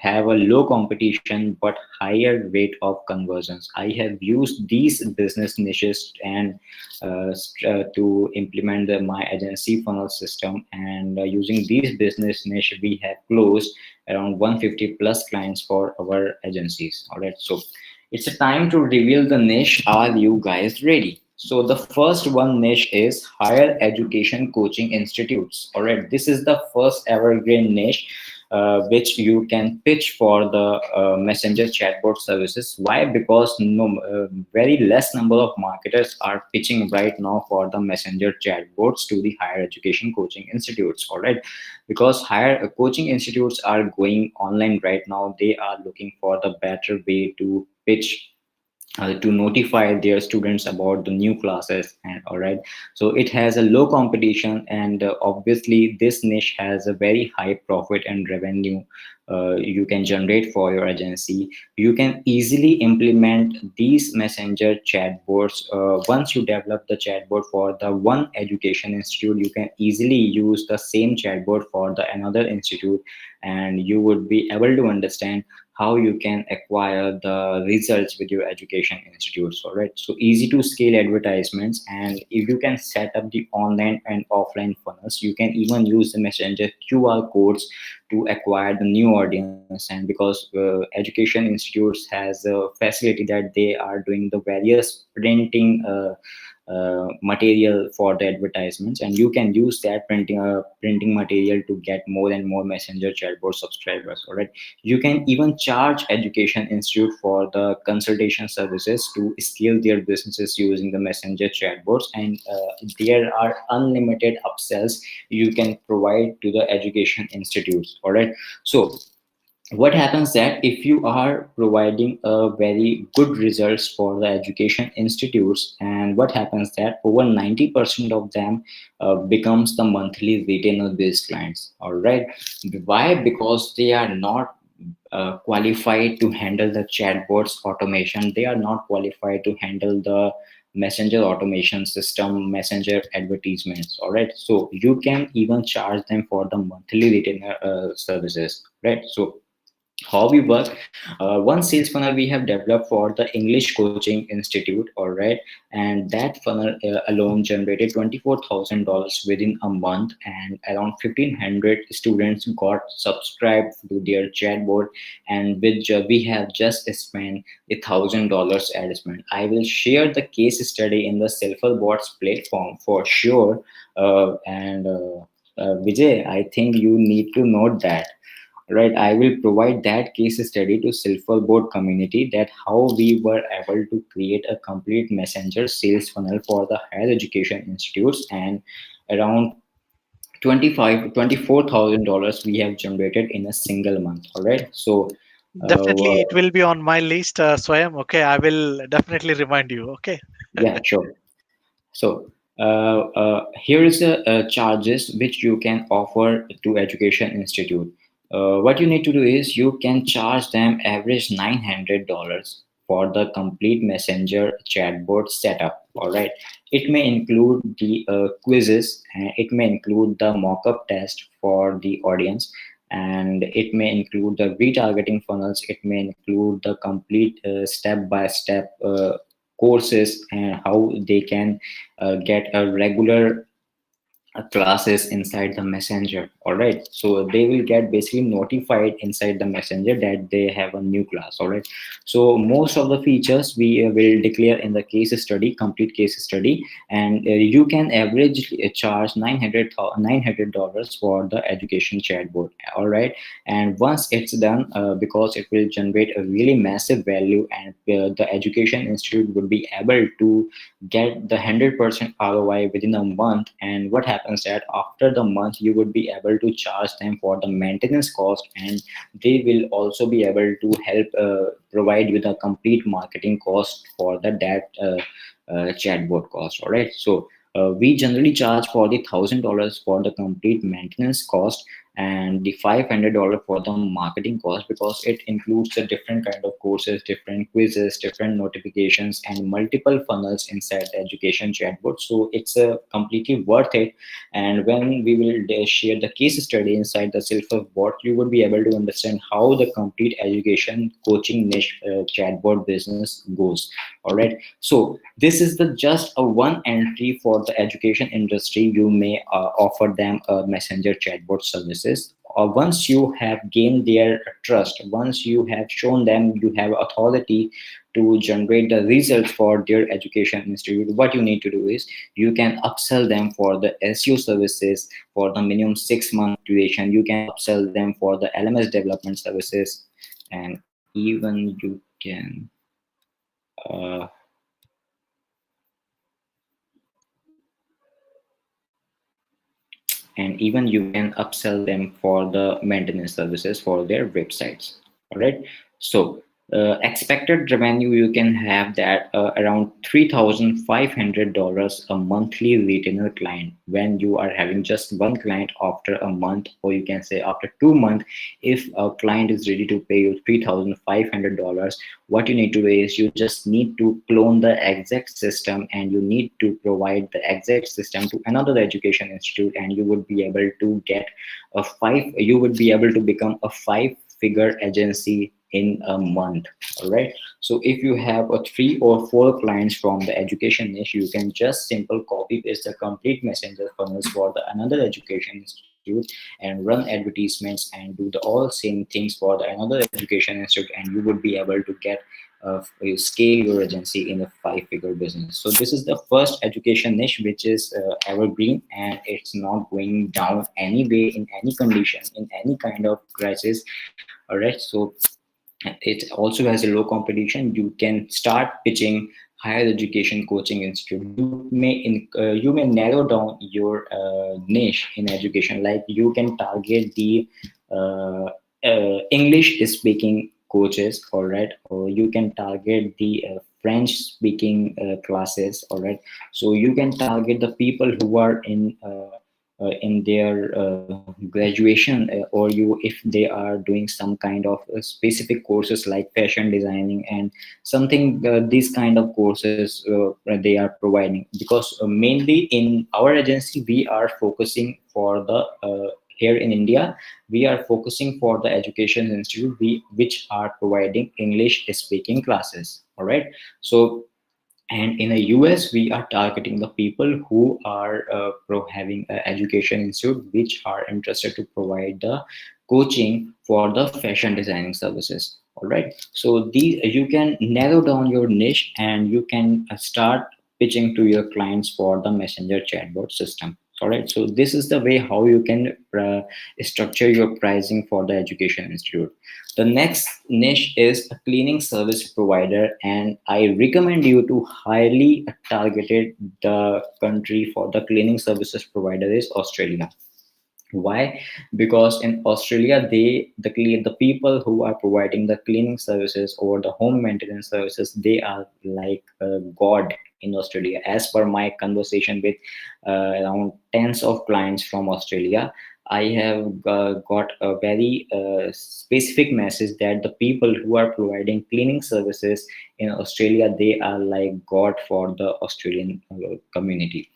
have a low competition but higher rate of conversions. I have used these business niches and to implement my agency funnel system, and using these business niche, we have closed around 150 plus clients for our agencies. All right, so it's a time to reveal the niche. Are you guys ready? So the first one niche is higher education coaching institutes. All right, this is the first evergreen niche which you can pitch for the messenger chatbot services. Why? Because very less number of marketers are pitching right now for the messenger chatbots to the higher education coaching institutes. All right, because higher coaching institutes are going online right now. They are looking for the better way to pitch, to notify their students about the new classes. And all right, so it has a low competition, and obviously this niche has a very high profit and revenue you can generate for your agency. You can easily implement these messenger chatbots. Once you develop the chatbot for the one education institute, you can easily use the same chatbot for the another institute, and you would be able to understand how you can acquire the results with your education institutes. All right, so easy to scale advertisements, and if you can set up the online and offline funnels, you can even use the messenger QR codes to acquire the new audience. And because education institutes has a facility that they are doing the various printing material for the advertisements, and you can use that printing material to get more and more messenger chatbot subscribers. All right, you can even charge education institute for the consultation services to scale their businesses using the messenger chatbots, and there are unlimited upsells you can provide to the education institutes. All right, so what happens that if you are providing a very good results for the education institutes, and what happens that over 90% of them becomes the monthly retainer based clients. All right, why? Because they are not qualified to handle the chatbots automation. They are not qualified to handle the messenger automation system, messenger advertisements. All right, so you can even charge them for the monthly retainer services. Right, so how we work, one sales funnel we have developed for the English coaching institute. All right, and that funnel alone generated $24,000 within a month, and around 1,500 students got subscribed to their chatbot, and which we have just spent $1,000 ad spend. I will share the case study in the Bots platform for sure. And Vijay, I think you need to note that. Right, I will provide that case study to silver board community, that how we were able to create a complete messenger sales funnel for the higher education institutes, and around 24,000 dollars we have generated in a single month. All right, so Definitely, it uh, will be on my list, Swayam. Okay, I will definitely remind you. Okay. yeah, sure. So here is the charges which you can offer to education institute. What you need to do is you can charge them average $900 for the complete messenger chatbot setup. All right, it may include the quizzes, and it may include the mock-up test for the audience, and it may include the retargeting funnels. It may include the complete step-by-step courses, and how they can get a regular classes inside the messenger. All right, so they will get basically notified inside the messenger that they have a new class. All right, so most of the features we will declare in the case study, complete case study, and you can average charge $900 for the education chatbot. All right, and once it's done, because it will generate a really massive value, and the education institute would be able to get the 100% ROI within a month. And what happens happens that after the month you would be able to charge them for the maintenance cost, and they will also be able to help provide you the complete marketing cost for that chatbot cost. All right, so we generally charge for the $1,000 for the complete maintenance cost and the $500 for the marketing cost, because it includes the different kind of courses, different quizzes, different notifications, and multiple funnels inside the education chatbot. So it's completely worth it. And when we will share the case study inside the self bot, you would be able to understand how the complete education coaching niche chatbot business goes. All right, so this is the just a one entry for the education industry. You may offer them a messenger chatbot services. Once you have gained their trust, once you have shown them you have authority to generate the results for their education institute, what you need to do is you can upsell them for the SEO services for the minimum 6 month duration. You can upsell them for the LMS development services, and even you can uh, and even you can upsell them for the maintenance services for their websites. All right, so expected revenue, you can have that around $3,500 a monthly retainer client when you are having just one client after a month, or you can say after 2 months. If a client is ready to pay you $3,500, what you need to do is you just need to clone the exact system, and you need to provide the exact system to another education institute, and you would be able to get a five you would be able to become a 5 figure agency in a month. All right, so if you have a 3 or 4 clients from the education niche, you can just simple copy paste the complete messenger funnels for the another education institute and run advertisements and do the all same things for the another education institute, and you would be able to get you scale your agency in a 5 figure business. So this is the first education niche which is evergreen, and it's not going down anyway in any condition, in any kind of crisis. All right, so it also has a low competition. You can start pitching higher education coaching institute. You may narrow down your niche in education, like you can target the uh, English speaking coaches. All right, or you can target the French speaking classes. All right, so you can target the people who are in their graduation, or you if they are doing some kind of specific courses like fashion designing and something, these kind of courses they are providing. Because mainly in our agency we are focusing for the here in India, we are focusing for the education institute which are providing English speaking classes. All right, so and in the US, we are targeting the people who are having an education institute which are interested to provide the coaching for the fashion designing services. All right. So these you can narrow down your niche, and you can start pitching to your clients for the messenger chatbot system. All right. So this is the way how you can structure your pricing for the education institute. The next niche is a cleaning service provider, and I recommend you to highly targeted the country for the cleaning services provider is Australia. Why? Because in Australia, the people who are providing the cleaning services or the home maintenance services, they are like god in Australia. As per my conversation with around tens of clients from Australia, I have got a very specific message that the people who are providing cleaning services in Australia, they are like god for the Australian community.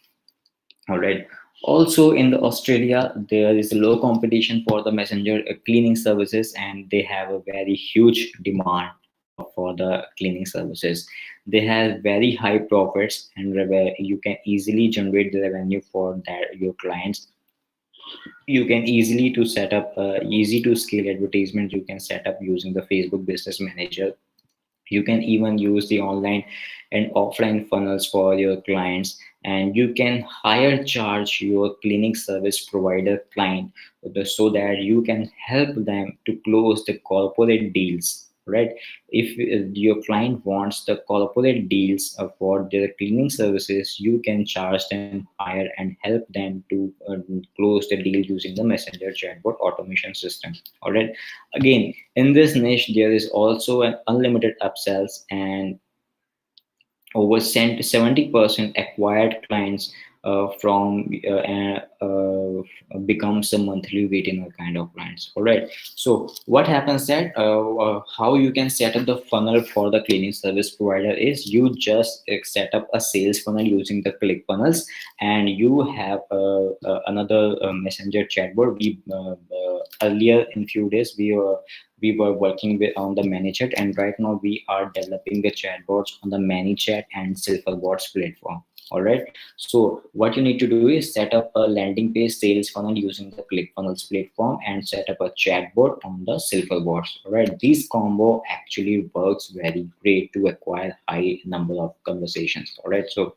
All right. Also in the Australia, there is a low competition for the messenger cleaning services, and they have a very huge demand for the cleaning services. They have very high profits, and you can easily generate the revenue for that your clients. You can easily to set up easy to scale advertisements. You can set up using the Facebook Business Manager. You can even use the online and offline funnels for your clients, and you can higher charge your cleaning service provider client so that you can help them to close the corporate deals. right? If your client wants the corporate deals for their cleaning services, you can charge them higher and help them to close the deal using the messenger chatbot automation system. All right. Again, in this niche there is also an unlimited upsells, and over 70% acquired clients from becomes a monthly retainer kind of clients. All right. So what happens that how you can set up the funnel for the cleaning service provider is you just set up a sales funnel using the click funnels, and you have another messenger chatbot. We earlier in few days we were working with on the ManyChat, and right now we are developing the chatbots on the ManyChat and Silverbots platform. All right. So what you need to do is set up a landing page sales funnel using the ClickFunnels platform and set up a chatbot on the Silverbots. All right. This combo actually works very great to acquire high number of conversations. All right. So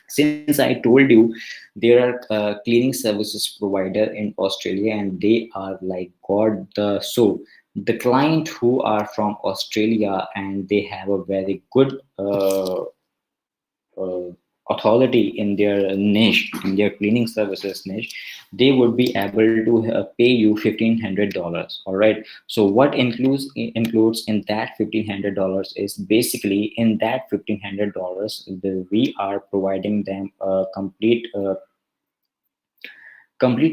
since I told you there are cleaning services provider in Australia, and they are like god. The client who are from Australia and they have a very good uh, authority in their niche, in their cleaning services niche, they would be able to pay you $1,500. All right. So what includes in that $1,500 is basically in that $1,500 we are providing them a complete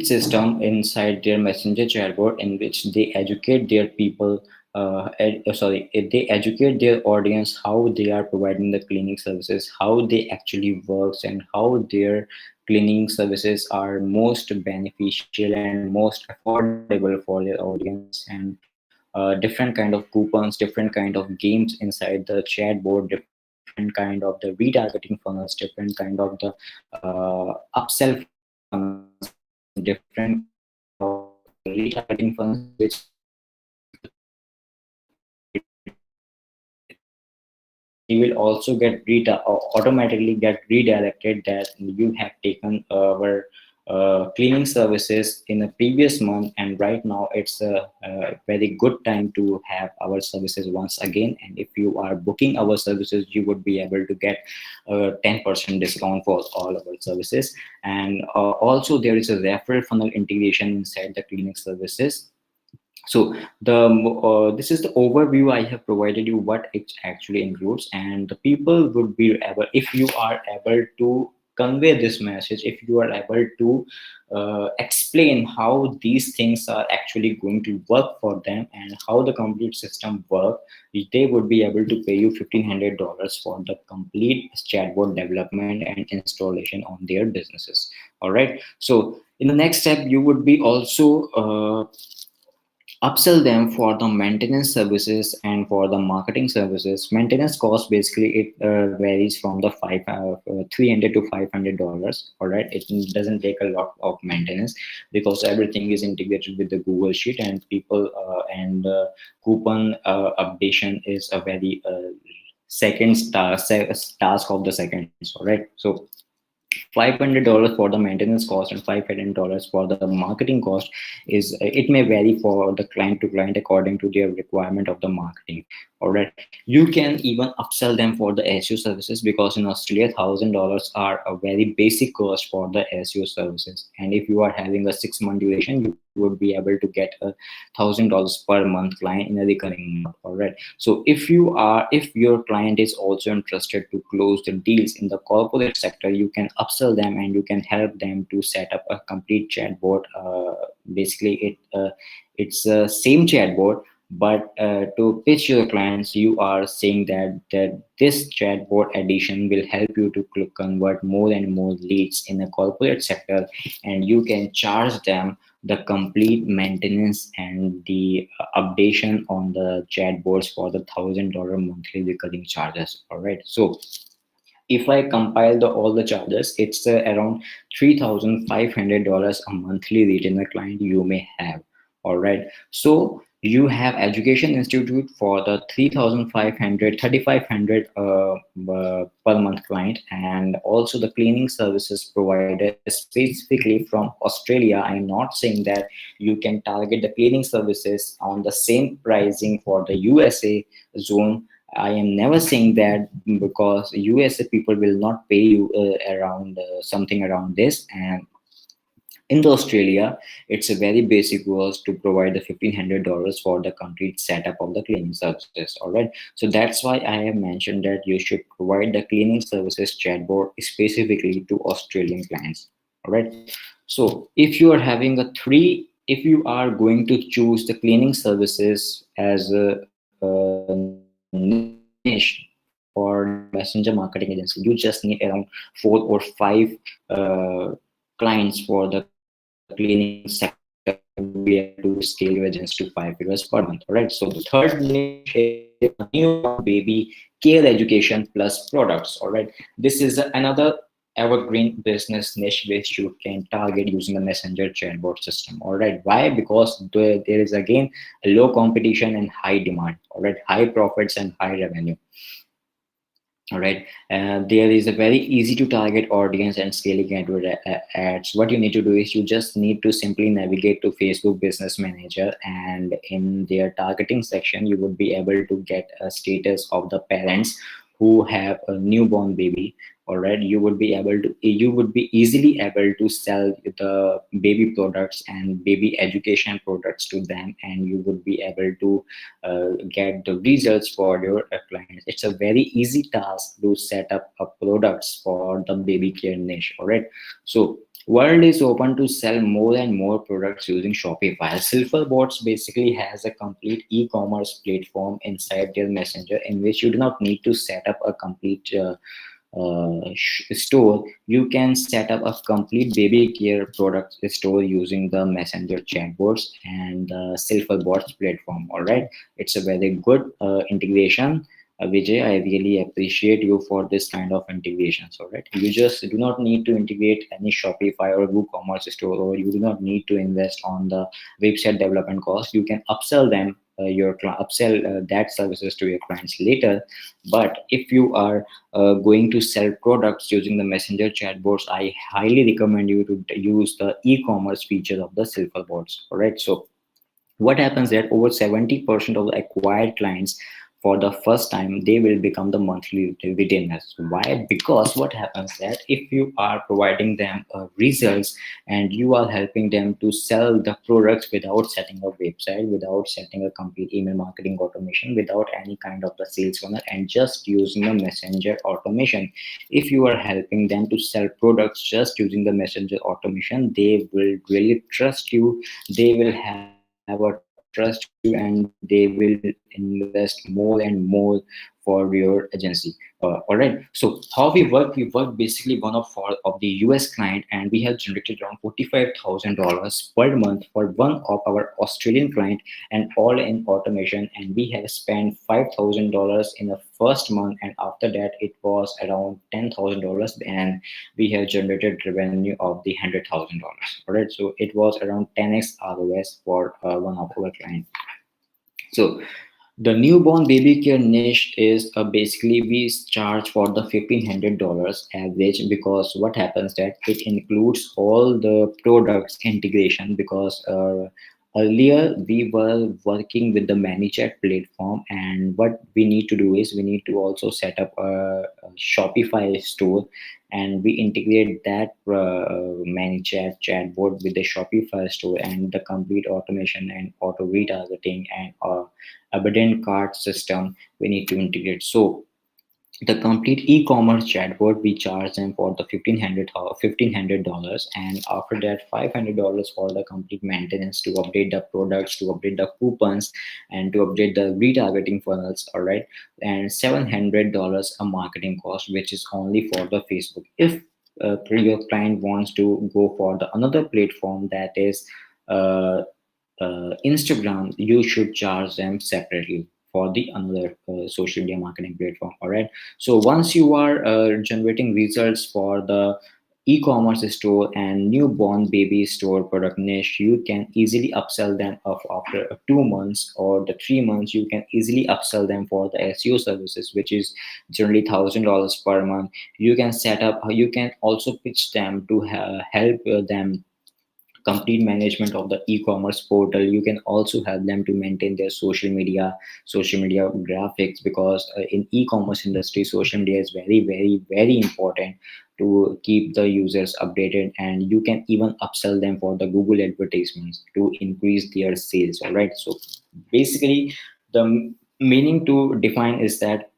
system inside their messenger chatbot in which they educate their people they educate their audience how they are providing the cleaning services, how they actually works, and how their cleaning services are most beneficial and most affordable for their audience, and different kind of coupons, different kind of games inside the chatbot, different kind of the retargeting funnels, different kind of the upsell funnels, and different kind of retargeting funnels which the client will get and he will also get automatically get redirected that you have taken our cleaning services in a previous month, and right now it's a very good time to have our services once again, and if you are booking our services you would be able to get a 10% discount for all our services. And also there is a referral funnel integration inside the cleaning services. So this is the overview I have provided you what it actually includes, and the people would be able, if you are able to convey this message, if you are able to explain how these things are actually going to work for them and how the complete system work, they would be able to pay you $1,500 for the complete chatbot development and installation on their businesses. All right. So in the next step you would be also upsell them for the maintenance services and for the marketing services. Maintenance cost basically it varies from the 300 to $500. All right, it doesn't take a lot of maintenance because everything is integrated with the Google Sheet, and people and coupon updation is a very task of the seconds. All right, so $500 for the maintenance cost and $500 for the marketing cost is it may vary for the client to client according to their requirement of the marketing. All right, you can even upsell them for the SEO services because in Australia $1,000 are a very basic cost for the SEO services, and if you are having a 6 month duration you would be able to get $1,000 per month client in a recurring month. All right, so if your client is also interested to close the deals in the corporate sector, you can upsell them and you can help them to set up a complete chatbot. Basically, it's a same chatbot, but to pitch your clients, you are saying that this chatbot addition will help you to convert more and more leads in the corporate sector, and you can charge them the complete maintenance and the updation on the chatbots for the $1,000 monthly recurring charges. All right, so if I compile all the charges, it's around $3,500 a monthly retainer client you may have. All right, so You have education institute for the 3,500 3,500 per month client, and also the cleaning services provided specifically from Australia. I am not saying that you can target the cleaning services on the same pricing for the USA zone. I am never saying that, because USA people will not pay you around something around this. And in the Australia, it's a very basic was to provide the $1,500 for the complete setup of the cleaning services. All right. So that's why I have mentioned that you should provide the cleaning services chatbot specifically to Australian clients. All right. So if you are having a three, if you are going to choose the cleaning services as a niche for the messenger marketing agency, you just need around 4 or 5 clients for the cleaning sector, and you would be able to scale your agency to 5 figures per month. All right. So the third niche is a newborn baby care education plus products. All right. This is another evergreen business niche which you can target using the messenger chatbot system. All right. Why? Because there is again a low competition and high demand. All right. High profits and high revenue. All right. There is a very easy to target audience and scaling ads. What you need to do is you just need to simply navigate to Facebook Business Manager, and in their targeting section, you would be able to get a status of the parents who have a newborn baby. All right. You would be easily able to sell the baby products and baby education products to them, and you would be able to get the results for your clients. It's a very easy task to set up a products for the baby care niche. All right. So world is open to sell more and more products using Shopify. Silverbots basically has a complete e-commerce platform inside their messenger, in which you do not need to set up a complete store. You can set up a complete baby care product store using the messenger chatbots and the Silverbots platform. All right. It's a very good integration. Vijay, I really appreciate you for this kind of integrations. All right. You just do not need to integrate any Shopify or WooCommerce store, or you do not need to invest on the website development cost. You can upsell them upsell that services to your clients later. But if you are going to sell products using the messenger chatbots, I highly recommend you to use the e-commerce feature of the Silverbots. All right. So what happens that over 70% of the acquired clients for the first time, they will become the monthly retainers. Why? Because what happens that if you are providing them results, and you are helping them to sell the products without setting a website, without setting a complete email marketing automation, without any kind of the sales funnel, and just using a messenger automation, if you are helping them to sell products just using the messenger automation, they will really trust you. They will have a trust you, and they will invest more and more for your agency. All right. So how we work basically one of the US client, and we have generated around $45,000 per month for one of our Australian client, and all in automation. And we have spent $5,000 in the first month, and after that it was around $10,000, and we have generated revenue of the $100,000. All right. So it was around 10x ROS for one of our clients. So the newborn baby care niche is basically we charge for the $1,500 average, because what happens that it includes all the products integration. Because earlier we were working with the ManyChat platform, and what we need to do is we need to also set up a Shopify store, and we integrate that ManyChat chatbot with the Shopify store, and the complete automation and auto retargeting and abundant cart system we need to integrate. So the complete e-commerce chatbot, we charge them for the $1,500, and after that $500 for the complete maintenance, to update the products, to update the coupons, and to update the retargeting funnels. All right. And $700 a marketing cost, which is only for the Facebook. If your client wants to go for the another platform, that is uh, Instagram, you should charge them separately for the another social media marketing platform. All right. So once you are generating results for the e-commerce store and newborn baby store product niche, you can easily upsell them of after 2 months or the 3 months. You can easily upsell them for the SEO services, which is generally $1,000 per month. You can set up. You can also pitch them to help them complete management of the e-commerce portal. You can also help them to maintain their social media graphics, because in e-commerce industry, social media is very very very important to keep the users updated. And you can even upsell them for the Google advertisements to increase their sales. All right, so basically the meaning to define is that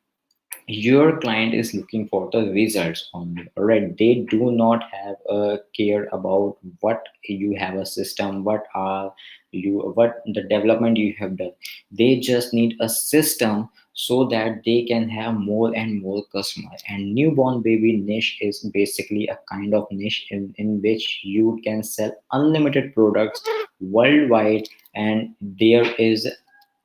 your client is looking for the results only. All right, they do not have a care about what you have a system, what the development you have done. They just need a system so that they can have more and more customers. And newborn baby niche is basically a kind of niche in which you can sell unlimited products worldwide. And there is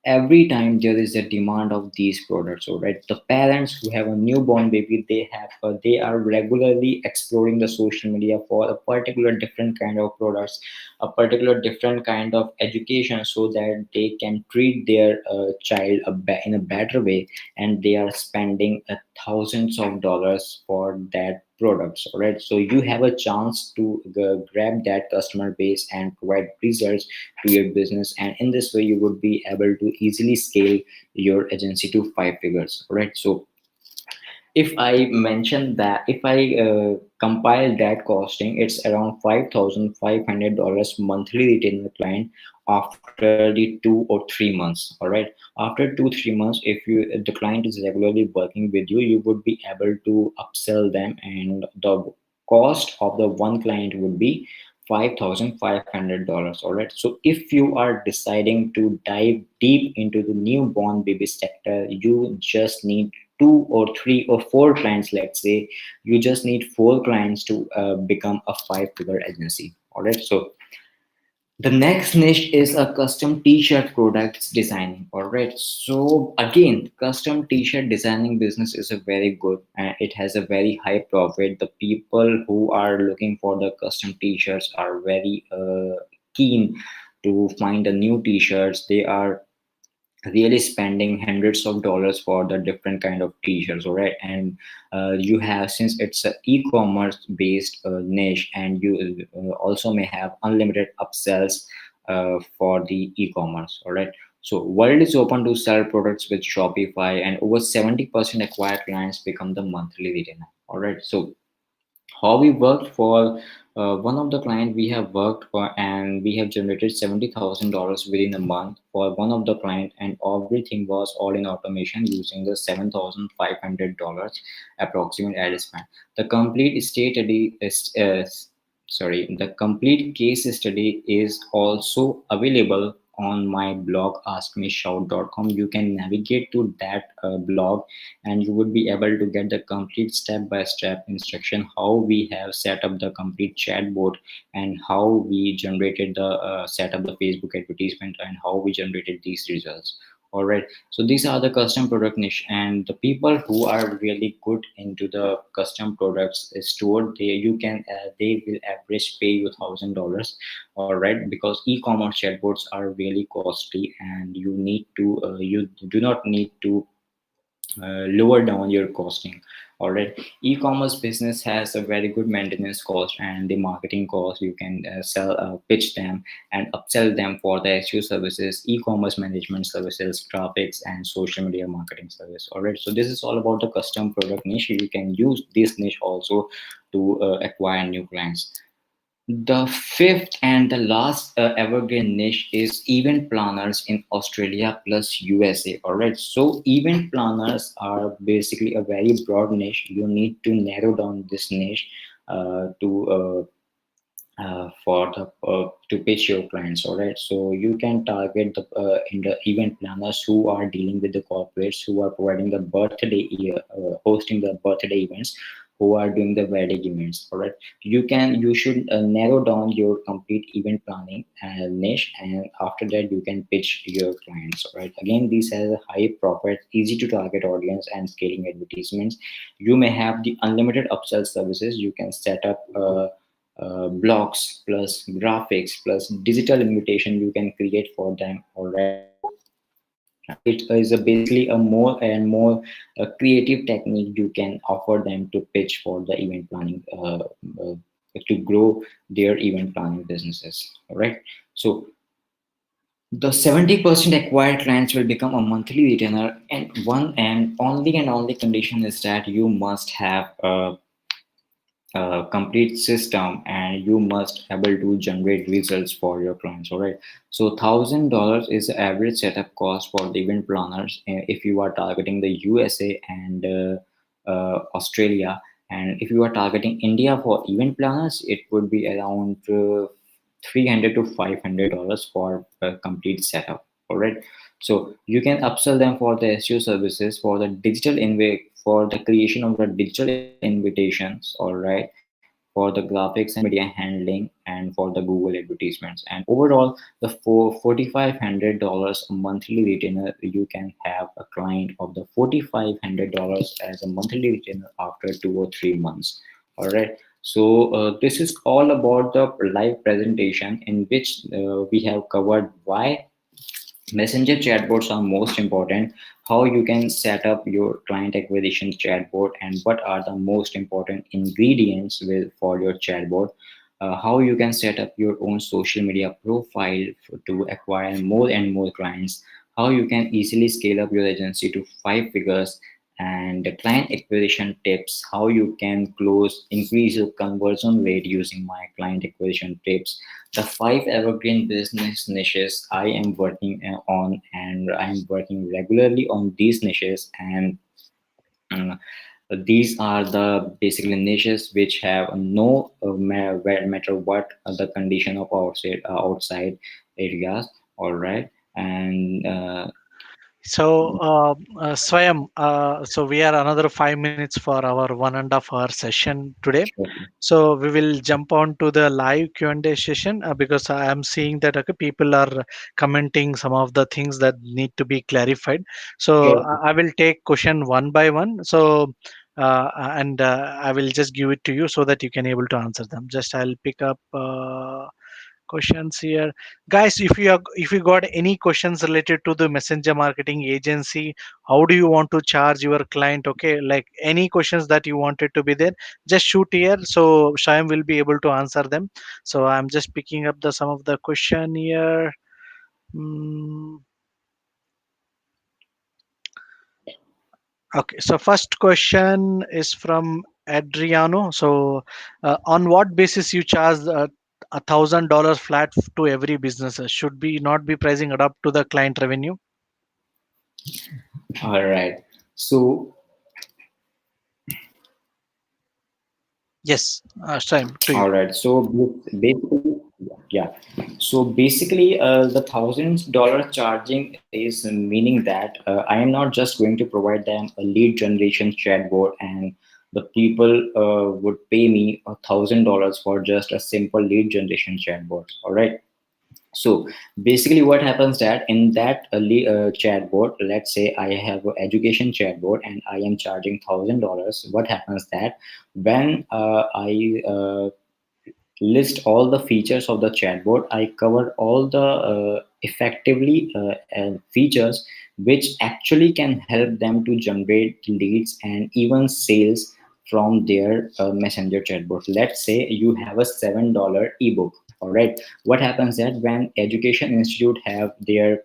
every time there is a demand of these products. All right, the parents who have a newborn baby, they are regularly exploring the social media for a particular different kind of products, a particular different kind of education, so that they can treat their child in a better way. And they are spending thousands of dollars for that products. All right, so you have a chance to grab that customer base and provide results to your business. And in this way you would be able to easily scale your agency to 5 figures. Right, so if I mention that, if I compile that costing, it's around $5,500 monthly retainer client after the 2 or 3 months. All right, after 2 3 months, if the client is regularly working with you, you would be able to upsell them. And the cost of the one client would be $5,500. All right, so if you are deciding to dive deep into the newborn baby sector, you just need 2 or 3 or 4 clients. Let's say you just need 4 clients to become a 5 figure agency. All right, so the next niche is a custom t-shirt products designing. All right, so again, custom t-shirt designing business is a very good, and it has a very high profit. The people who are looking for the custom t-shirts are very keen to find the new t-shirts. They are really spending hundreds of dollars for the different kind of t-shirts. All right, and you have, since it's an e-commerce based niche, and you also may have unlimited upsells for the e-commerce. All right, so world is open to sell products with Shopify, and over 70% acquired clients become the monthly retainer. All right, so how we worked for one of the client we have worked for, and we have generated $70,000 within a month for one of the client. And everything was all in automation using the $7,500 approximate ad spend. The complete state study is the complete case study is also available on my blog askmeshout.com. You can navigate to that blog, and you would be able to get the complete step-by-step instruction how we have set up the complete chatbot, and how we generated the set up the Facebook advertisement, and how we generated these results. All right, so these are the custom product niche. And the people who are really good into the custom products store, they will average pay you $1,000. All right, because e-commerce chatbots are really costly, and you do not need to lower down your costing. All right, e-commerce business has a very good maintenance cost and the marketing cost. You can pitch them and upsell them for the SEO services, e-commerce management services, graphics, and social media marketing service. All right, so this is all about the custom product niche. You can use this niche also to acquire new clients. The fifth and the last evergreen niche is event planners in Australia plus USA. All right, so event planners are basically a very broad niche. You need to narrow down this niche to for the to pitch your clients. All right, so you can target in the event planners who are dealing with the corporates, who are providing the hosting the birthday events, who are doing the wedding events. All right, you should narrow down your complete event planning niche, and after that you can pitch your clients. All right, again, this has a high profit, easy to target audience, and scaling advertisements. You may have the unlimited upsell services. You can set up blocks plus graphics plus digital invitation you can create for them. All right, so it is basically a more and more creative technique you can offer them to pitch for the event planning, uh, to grow their event planning businesses. All right, so the 70% acquired clients will become a monthly retainer, and one and only condition is that you must have a complete system and you must able to generate results for your clients. All right, so $1,000 is the average setup cost for the event planners if you are targeting the USA and Australia. And if you are targeting India for event planners, it would be around 300 to $500 for a complete setup. All right, so you can upsell them for the SEO services, for the for the creation of the digital invitations. All right, for the graphics and media handling, and for the Google advertisements. And overall, the $4,500 a monthly retainer, you can have a client of the $4,500 as a monthly retainer after 2 or 3 months. All right. So this is all about the live presentation in which we have covered why messenger chatbots are most important, how you can set up your client acquisition chatbot, and what are the most important ingredients for your chatbot, how you can set up your own social media profile to acquire more and more clients, how you can easily scale up your agency to 5 figures, and the client acquisition tips, how you can increase your conversion rate using my client acquisition tips, the 5 evergreen business niches I am working on, and I'm working regularly on these niches. And uh, these are the basically niches which have no matter what the condition of outside areas. All right, and So, Swayam, so we are another 5 minutes for our 1.5 hour session today. So we will jump on to the live Q&A session because I am seeing that okay, people are commenting some of the things that need to be clarified. So sure. I will take question one by one. So and I will just give it to you so that you can able to answer them. Just I'll pick up. Questions here, guys. If you got any questions related to the messenger marketing agency, how do you want to charge your client, okay, like any questions that you wanted to be there, just shoot here, so Shyam will be able to answer them. So I'm just picking up the some of the question here. Hmm. Okay, so first question is from Adriano. So, on what basis you charge $1,000 flat to every business? Should be not be pricing it up to the client revenue? All right. So Yes, time to you. all right. So basically, yeah. So basically, the $1,000 charging is meaning that I am not just going to provide them a lead generation chatbot, and the people would pay me $1,000 for just a simple lead generation chatbot. All right. So basically what happens that in that chatbot, let's say I have an education chatbot and I am charging $1,000. What happens that when I list all the features of the chatbot, I cover all the effectively features which actually can help them to generate leads and even sales from their messenger chatbot. Let's say you have a $7 ebook. All right, what happens that when education institute have their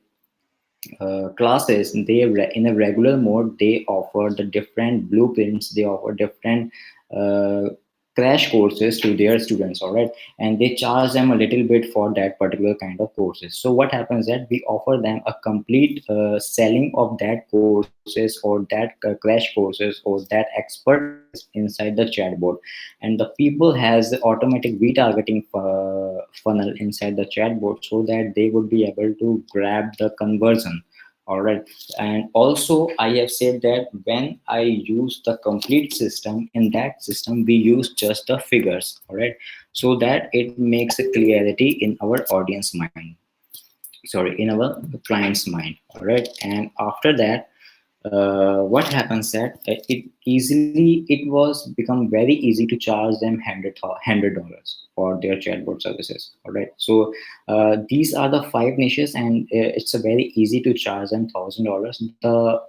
classes, in a regular mode they offer the different blueprints, they offer different uh, crash courses to their students. All right, and they charge them a little bit for that particular kind of courses. So what happens that we offer them a complete selling of that courses or that crash courses or that expertise inside the chatbot, and the people has the automatic retargeting funnel inside the chatbot so that they would be able to grab the conversion. All right. And also, I have said that when I use the complete system, in that system, we use just the figures. All right. So that it makes a clarity in our audience mind. Sorry, in our client's mind. All right. And after that, what happens that it was become very easy to charge them $100 for their chatbot services. All right, so these are the five niches, and it's a very easy to charge them $1,000. The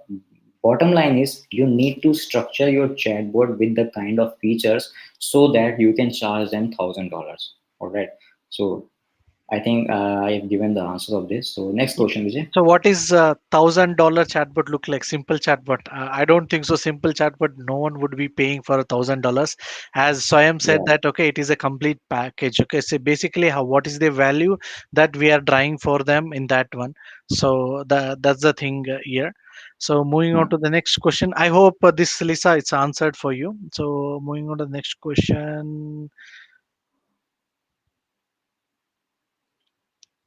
bottom line is you need to structure your chatbot with the kind of features so that you can charge them $1,000. All right, so I think I have given the answer of this. So next question, Vijay. So what is $1,000 chatbot look like? Simple chatbot. I don't think so. Simple chatbot. No one would be paying for $1,000. As Swayam said Yeah. that okay, it is a complete package. Okay, so basically, how what is the value that we are trying for them in that one? So that's the thing here. So moving on to the next question. I hope this Lisa it's answered for you. So moving on to the next question.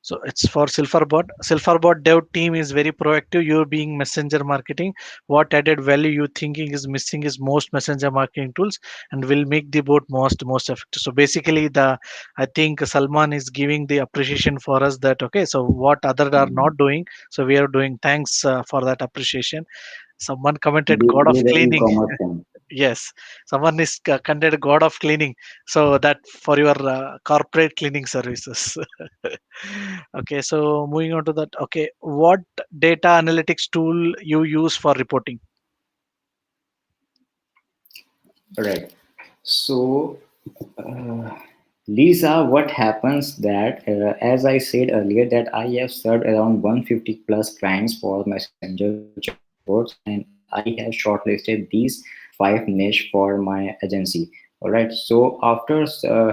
So it's for Silverbot. Silverbot dev team is very proactive. You being messenger marketing, what added value you thinking is missing is most messenger marketing tools and will make the bot most effective. So basically, the I think Salman is giving the appreciation for us that okay. So what others are Mhm. not doing, so we are doing. Thanks for that appreciation. Someone commented God of Basically, the cleaning. e-commerce thing. Yes, someone is considered god of cleaning, so that for your corporate cleaning services. Okay, so moving on to that. Okay, what data analytics tool you use for reporting? Right. So, uh, Lisa, what happens that, as I said earlier, that I have served around 150 plus clients for Messenger chatbots, and I have shortlisted these five niche for my agency. All right. So, after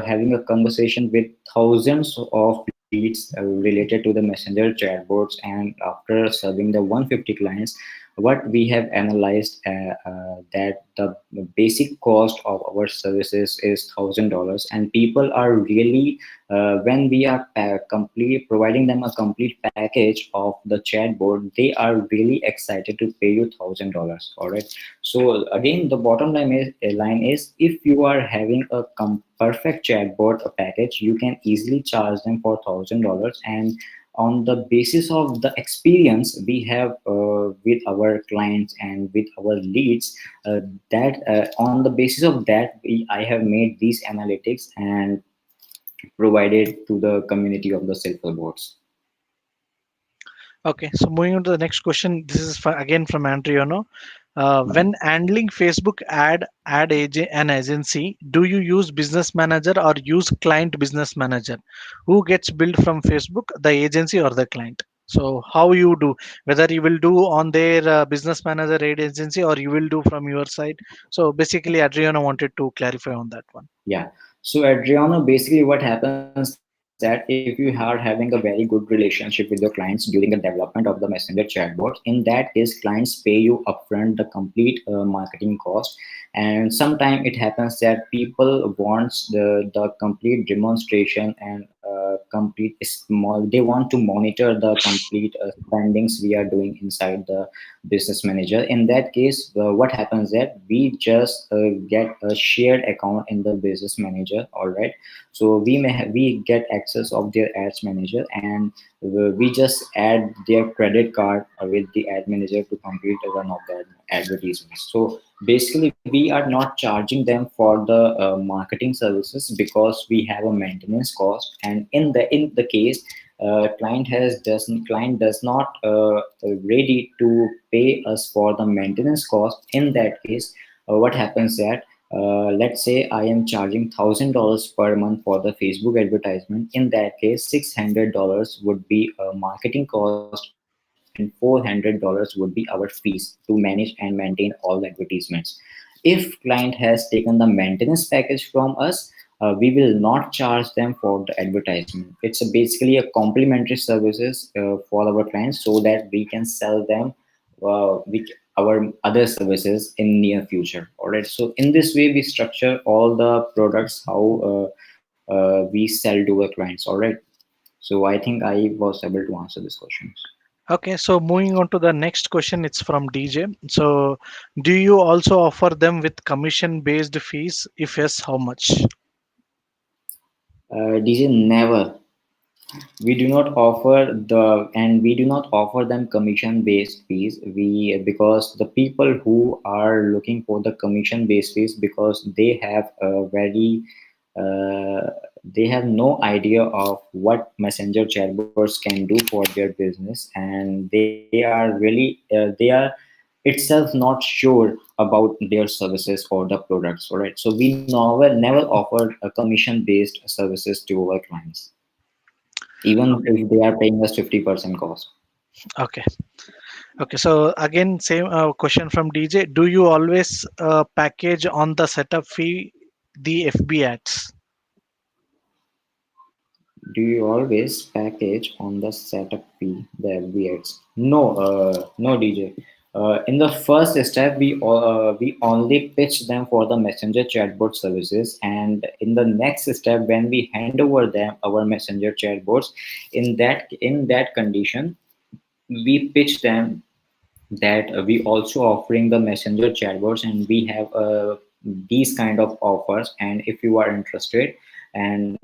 having a conversation with thousands of leads related to the Messenger chatbots, and after serving the 150 clients, what we have analyzed that the basic cost of our services is $1,000, and people are really when we are complete providing them a complete package of the chatbot, they are really excited to pay you $1,000. All right. So again, the bottom line is if you are having a perfect chatbot package, you can easily charge them for $1,000, and on the basis of the experience we have with our clients and with our leads, that on the basis of that I have made these analytics and provided to the community of the silver boards. Okay, so moving on to the next question. This is again from Andriano. When handling Facebook an agency, do you use business manager or use client business manager? Who gets billed from Facebook, the agency or the client? So how you do, whether you will do on their business manager ad agency or you will do from your side. So basically, Adriano wanted to clarify on that one. Yeah. So Adriano, basically what happens that if you are having a very good relationship with your clients during the development of the Messenger chatbot, in that case, clients pay you upfront the complete marketing cost. And sometimes it happens that people wants the complete demonstration and complete small. They want to monitor the complete spendings we are doing inside the business manager. In that case, what happens that we just get a shared account in the business manager. All right, so we get access of their ads manager, and we just add their credit card with the ad manager to complete one of the advertisements. So basically we are not charging them for the marketing services because we have a maintenance cost, and in the case client does not ready to pay us for the maintenance cost. In that case, what happens that let's say I am charging $1,000 per month for the Facebook advertisement. In that case, $600 would be a marketing cost, and $400 would be our fees to manage and maintain all the advertisements. If client has taken the maintenance package from us, we will not charge them for the advertisement. It's basically a complimentary services for our clients so that we can sell them our other services in near future. All right. So in this way, we structure all the products how we sell to our clients. All right. So I think I was able to answer these questions. Okay, so moving on to the next question, it's from DJ. So, do you also offer them with commission-based fees? If yes, how much? DJ, never. We do not offer we do not offer them commission based fees. We Because the people who are looking for the commission based fees, because they have a very uh, they have no idea of what messenger chatbots can do for their business, and they are really they are itself not sure about their services or the products. All right, so we never offer a commission based services to our clients, even Okay, if they are paying us 50% cost. okay, okay. So again, same question from DJ. Do you always package on the setup fee the FB ads? Do you always package on the setup fee the FBX? No, no, DJ. In the first step, we only pitch them for the messenger chatbot services, and in the next step, when we hand over them our messenger chatbots, in that condition, we pitch them that we also offering the messenger chatbots, and we have these kind of offers, and if you are interested, and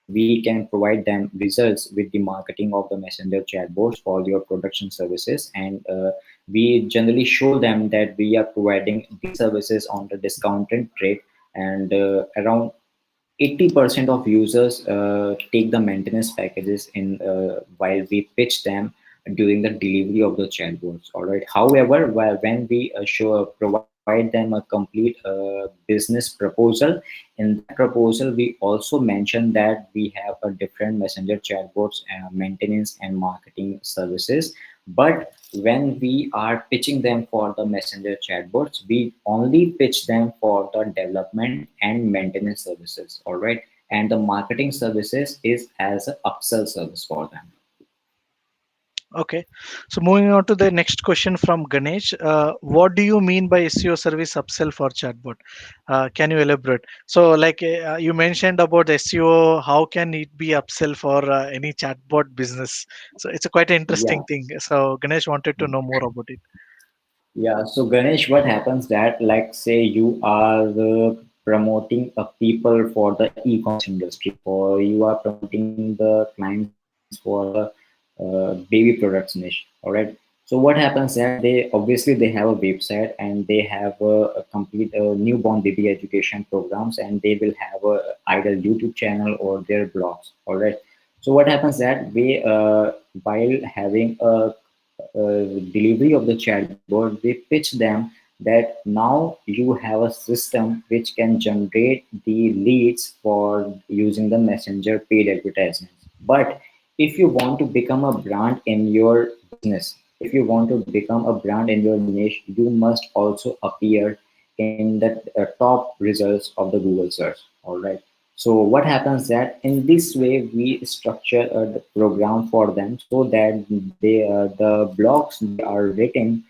we can provide them results with the marketing of the messenger chatbots for your production services. And we generally show them that we are providing these services on the discounted rate, and around 80% of users take the maintenance packages in while we pitch them during the delivery of the chatbots. All right. However, when we provide them a complete business proposal, in that proposal we also mention that we have a different messenger chatbots maintenance and marketing services. But when we are pitching them for the messenger chatbots, we only pitch them for the development and maintenance services. All right. And the marketing services is as an upsell service for them. Okay, so moving on to the next question from Ganesh. What do you mean by SEO service upsell for chatbot? Can you elaborate? So, like you mentioned about SEO, how can it be upsell for any chatbot business? So, it's a quite an interesting Yeah. thing. So, Ganesh wanted to know more about it. Yeah, so Ganesh, what happens that, like, say you are promoting a people for the e-commerce industry, or you are promoting the clients for the baby products niche. All right. So what happens that they obviously they have a website, and they have a complete newborn baby education programs, and they will have a either YouTube channel or their blogs. All right. So what happens that we while having a delivery of the chatbot, they pitch them that now you have a system which can generate the leads for using the messenger paid advertisements. But if you want to become a brand in your business, if you want to become a brand in your niche, you must also appear in the top results of the Google search. All right. So what happens that in this way we structure the program for them, so that the blogs they are written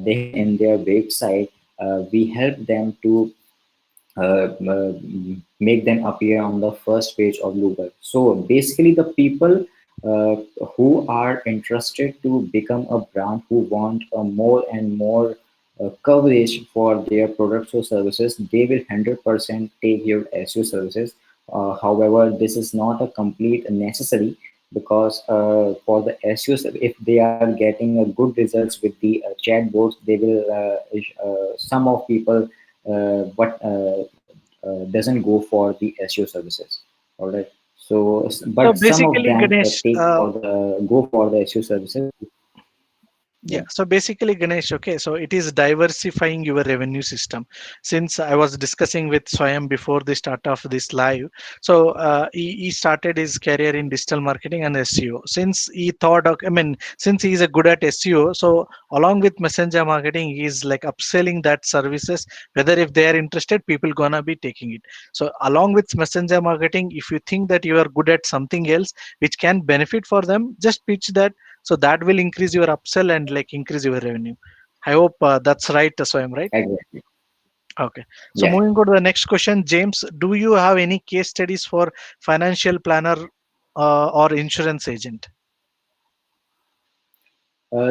they have in their website, we help them to make them appear on the first page of Google. So basically, the people uh, who are interested to become a brand, who want more and more coverage for their products or services, they will 100% take your SEO services. However, this is not a complete necessary, because for the SEO, if they are getting a good results with the chatbots, they will some of people but doesn't go for the SEO services. All right. So, So, but some of basically, them Ganesh, take for the go for the SEO services. yeah, Yeah. so basically, Ganesh, okay, so it is diversifying your revenue system. Since I was discussing with Swayam before the start of this live, so he started his career in digital marketing and SEO. Since he thought, I mean, since he is a good at SEO, so along with messenger marketing, he is like upselling that services. Whether if they are interested, people gonna be taking it. So along with messenger marketing, if you think that you are good at something else which can benefit for them, just pitch that, so that will increase your upsell and like increase your revenue. I hope that's right, so I'm right. Exactly. Okay, so Yeah. moving on to the next question, James, do you have any case studies for financial planner or insurance agent?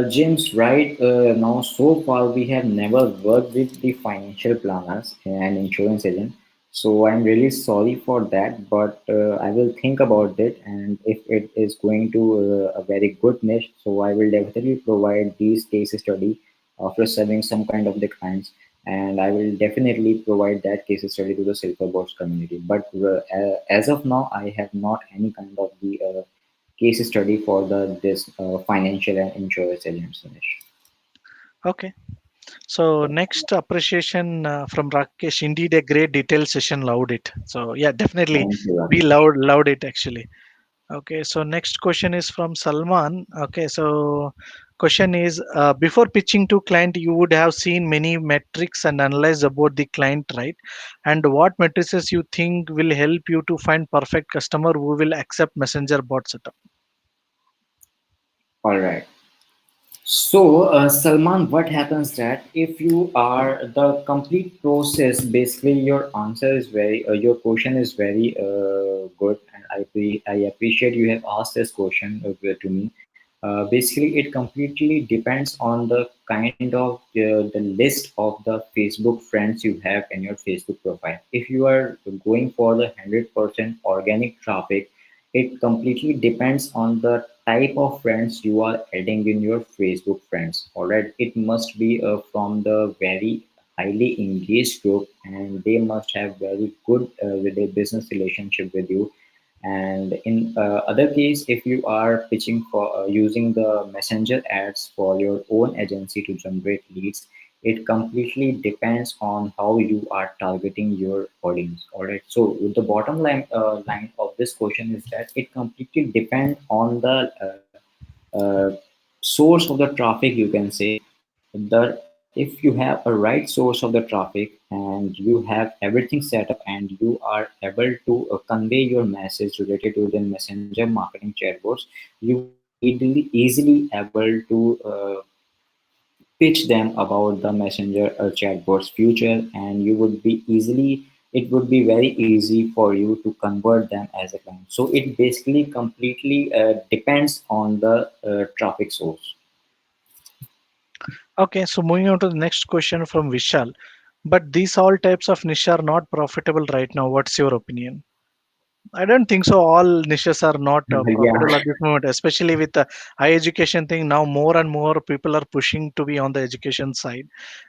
James, right now, so far we have never worked with the financial planners and insurance agent. So I'm really sorry for that, but I will think about it. And if it is going to a very good niche, so I will definitely provide these case study after serving some kind of the clients. And I will definitely provide that case study to the Silverbox community. But as of now, I have not any kind of the case study for the this financial and insurance agents. Anish. Okay. So next appreciation from Rakesh. Indeed, a great detailed session. Loved it. So yeah, definitely Thank you, we Rakesh. loved it actually. Okay. So next question is from Salman. Okay. So question is before pitching to client, you would have seen many metrics and analyzed about the client, right? And what metrics you think will help you to find perfect customer who will accept messenger bot setup? All right. So, Salman, what happens that if you are the complete process, basically your answer is your question is very good, and I appreciate you have asked this question to me. Basically, it completely depends on the kind of the list of the Facebook friends you have in your Facebook profile. If you are going for the 100% organic traffic, it completely depends on the type of friends you are adding in your Facebook friends. All right, it must be from the very highly engaged group, and they must have very good with a business relationship with you. And in other case, if you are pitching for using the messenger ads for your own agency to generate leads, it completely depends on how you are targeting your audience. All right. So the bottom line of this question is that it completely depends on the source of the traffic. You can say that if you have a right source of the traffic and you have everything set up and you are able to convey your message related to the messenger marketing chatbots, you would be easily able to pitch them about the messenger chatbot's future, and you would be easily it would be very easy for you to convert them as a client. So it basically completely depends on the traffic source. Okay, so moving on to the next question from Vishal. But these all types of niche are not profitable right now. What's your opinion? I don't think so. All niches are not profitable at Yeah, this moment, especially with the high education thing. Now, more and more people are pushing to be on the education side.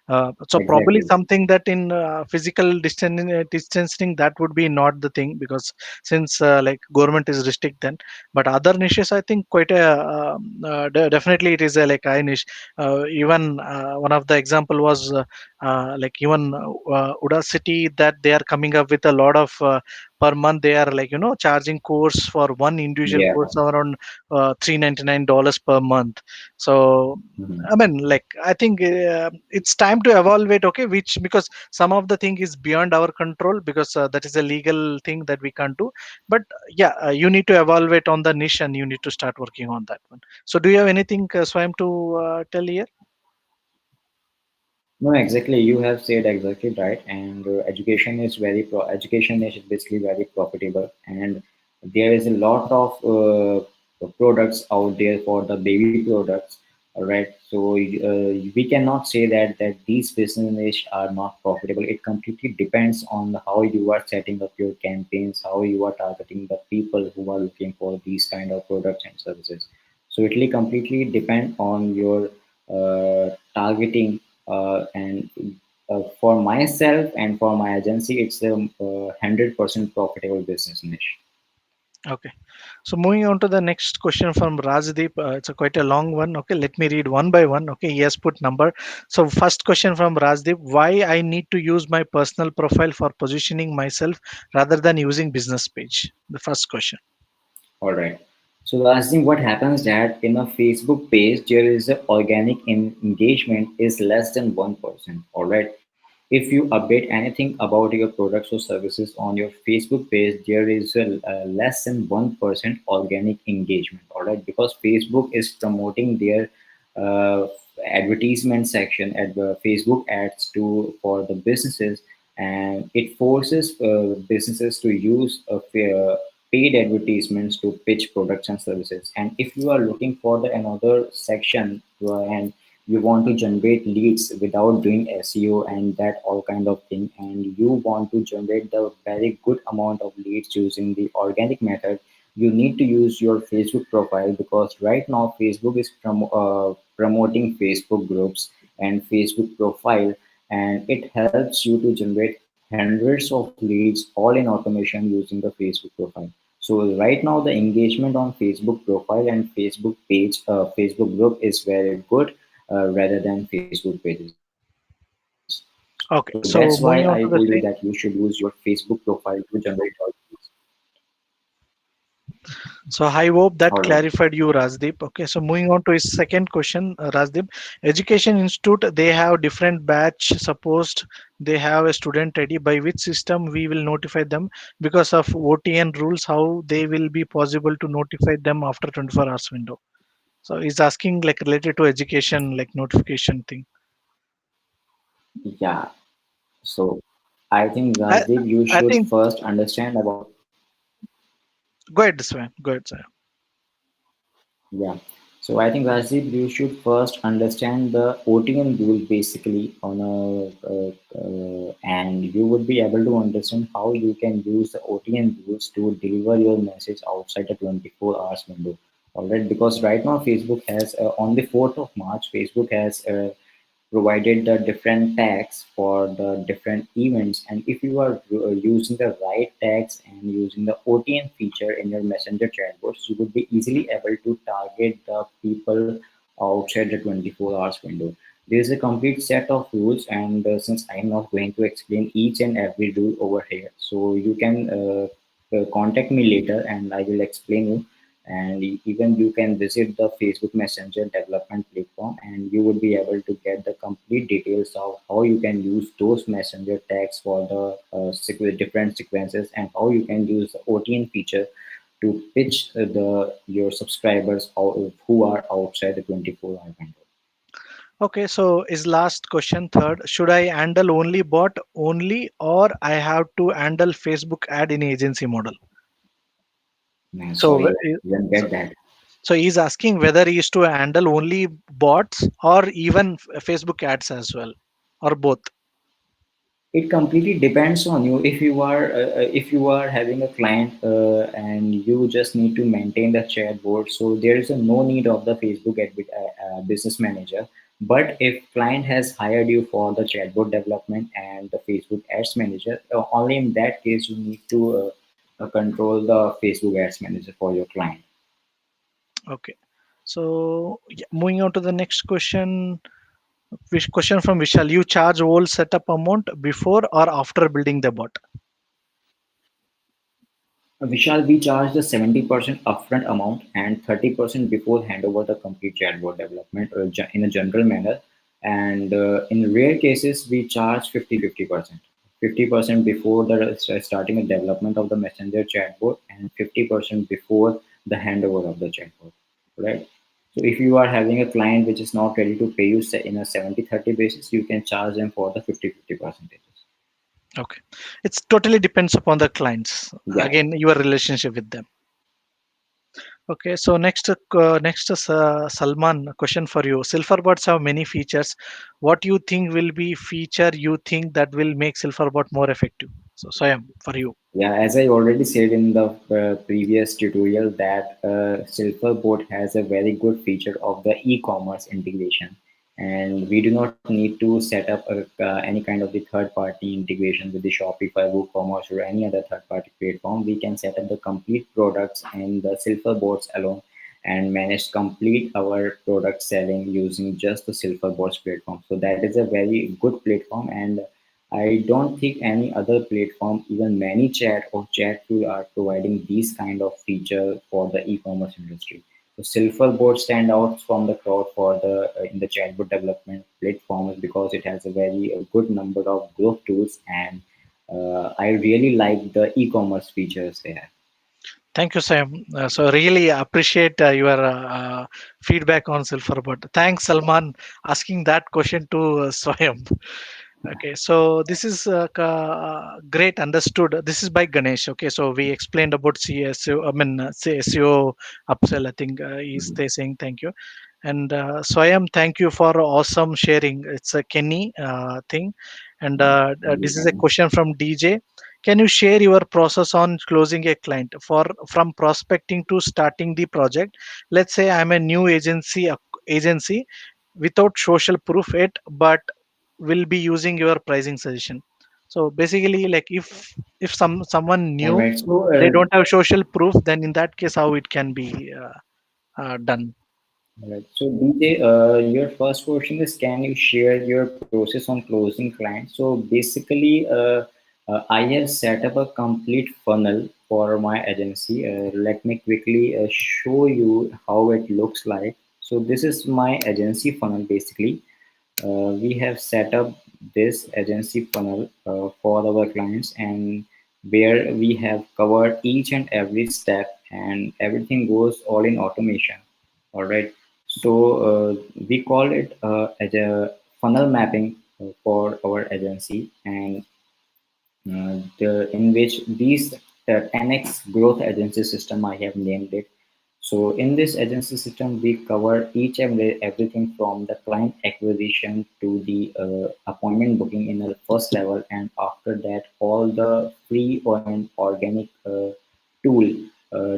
So probably exactly. something that in physical distancing that would be not the thing, because since like government is restrict then. But other niches, I think quite definitely it is a like high niche. Even one of the example was like even Udacity, that they are coming up with a lot of. Per month they are like charging course for one individual Yeah. course around $399 per month. So Mhm. I mean, like I think it's time to evaluate, okay, which, because some of the thing is beyond our control, because that is a legal thing that we can't do. But yeah, you need to evaluate on the niche and you need to start working on that one. So do you have anything Swayam to tell here? No, exactly. You have said exactly right. And education is basically very profitable, and there is a lot of products out there for the baby products. All right. So we cannot say that these businesses are not profitable. It completely depends on how you are setting up your campaigns, how you are targeting the people who are looking for these kind of products and services. So it will completely depend on your targeting and for myself and for my agency, it's a 100% profitable business niche. Okay. So moving on to the next question from Rajdeep. It's a quite a long one. Okay, let me read one by one. Okay, he has put number. So first question from Rajdeep: why I need to use my personal profile for positioning myself rather than using business page? The first question. All right. So last thing, what happens that in a Facebook page, there is a organic engagement is less than 1%. All right. If you update anything about your products or services on your Facebook page, there is a less than 1% organic engagement. All right. Because Facebook is promoting their uh, advertisement section at the Facebook ads to for the businesses, and it forces businesses to use a paid advertisements to pitch products and services. And if you are looking for the another section and you want to generate leads without doing SEO and that all kind of thing, and you want to generate the very good amount of leads using the organic method, you need to use your Facebook profile, because right now Facebook is promoting Facebook groups and Facebook profile, and it helps you to generate hundreds of leads all in automation using the Facebook profile. So right now the engagement on Facebook profile and Facebook page, Facebook group is very good rather than Facebook pages. So that's why I told you Okay, that you so should moving on use to your the same. Facebook profile to generate all leads. So I hope that Hello. clarified you, Rajdeep. Okay, so moving on to his second question, Rajdeep. Education Institute, they have different batch. Supposed they have a student ready. By which system we will notify them because of OTN rules? How they will be possible to notify them after 24 hours window? So he's asking like related to education, like notification thing. Yeah. So I think I Rajdeep, you I should think first understand about. go ahead, Sven. Go ahead, sir. Yeah. So I think Rajdeep, you should first understand the OTN rule basically and you would be able to understand how you can use the OTN rules to deliver your message outside the 24 hours window. All right, because right now Facebook has on the 4th of March, Facebook has provided the different tags for the different events, and if you are using the right tags and using the OTN feature in your messenger chatbots, you would be easily able to target the people outside the 24 hours window. There is a complete set of rules, and since I'm not going to explain each and every rule over here, so you can contact me later and I will explain you. And even you can visit the Facebook Messenger development platform, and you would be able to get the complete details of how you can use those messenger tags for the different sequences, and how you can use the OTN feature to pitch the your subscribers who are outside the 24-hour window. Okay, so his last question, third. Should I handle only bot only, or I have to handle Facebook ad in agency model? Man, So, sorry, I didn't so, get that. so he's asking whether he is to handle only bots or even Facebook ads as well, or both. It completely depends on you. If you are having a client and you just need to maintain the chatbot, so there is a no need of the Facebook business manager. But if client has hired you for the chatbot development and the Facebook ads manager, only in that case you need to control the Facebook ads manager for your client. Okay. So, yeah, moving on to the next question. Which question from Vishal? You charge whole setup amount before or after building the bot? Vishal, we charge the 70% upfront amount and 30% before handover the complete chatbot development in a general manner. And in rare cases, we charge 50-50%. 50% before the starting the development of the messenger chatbot, and 50% before the handover of the chatbot. Right? So if you are having a client which is not ready to pay you in a 70-30 basis, you can charge them for the 50-50 percentages. Okay. It's totally depends upon the clients. Yeah. Again, your relationship with them. Okay, so next is Salman. A question for you. Silverbots have many features. What you think will be feature you think that will make Silverbot more effective? So, Swayam, for you. Yeah, as I already said in the previous tutorial that Silverboard has a very good feature of the e-commerce integration, and we do not need to set up any kind of the third-party integration with the Shopify, WooCommerce, or any other third-party platform. We can set up the complete products in the Silverboards alone and manage complete our product selling using just the Silverboards platform. So that is a very good platform, and I don't think any other platform, even ManyChat or Chattool, are providing these kind of feature for the e-commerce industry. So Silverboard stand out from the crowd for the in the chatbot development platforms because it has a very good number of growth tools, and I really like the e-commerce features there. Thank you, Sam. So really appreciate your feedback on Silverbot. Thanks, Salman, asking that question to Swayam. Okay, so this is great understood. This is by Ganesh. Okay, so we explained about CSO, I mean SEO upsell. I think he's they saying thank you, and Swayam, thank you for awesome sharing. It's a Kenny thing, and this is a question from DJ. Can you share your process on closing a client for from prospecting to starting the project? Let's say I'm a new agency without social proof yet, but will be using your pricing suggestion. So basically, like if someone All new, right. So, they don't have social proof, then in that case, how it can be done? all right. So DJ, your first question is, can you share your process on closing clients? So basically, I have set up a complete funnel for my agency. Let me quickly show you how it looks like. So this is my agency funnel basically. We have set up this agency funnel for our clients, and where we have covered each and every step, and everything goes all in automation. All right. So we call it as a funnel mapping for our agency, and in which these 10x growth agency system I have named it. So in this agency system, we cover each and everything from the client acquisition to the appointment booking in the first level, and after that, all the free and organic tool.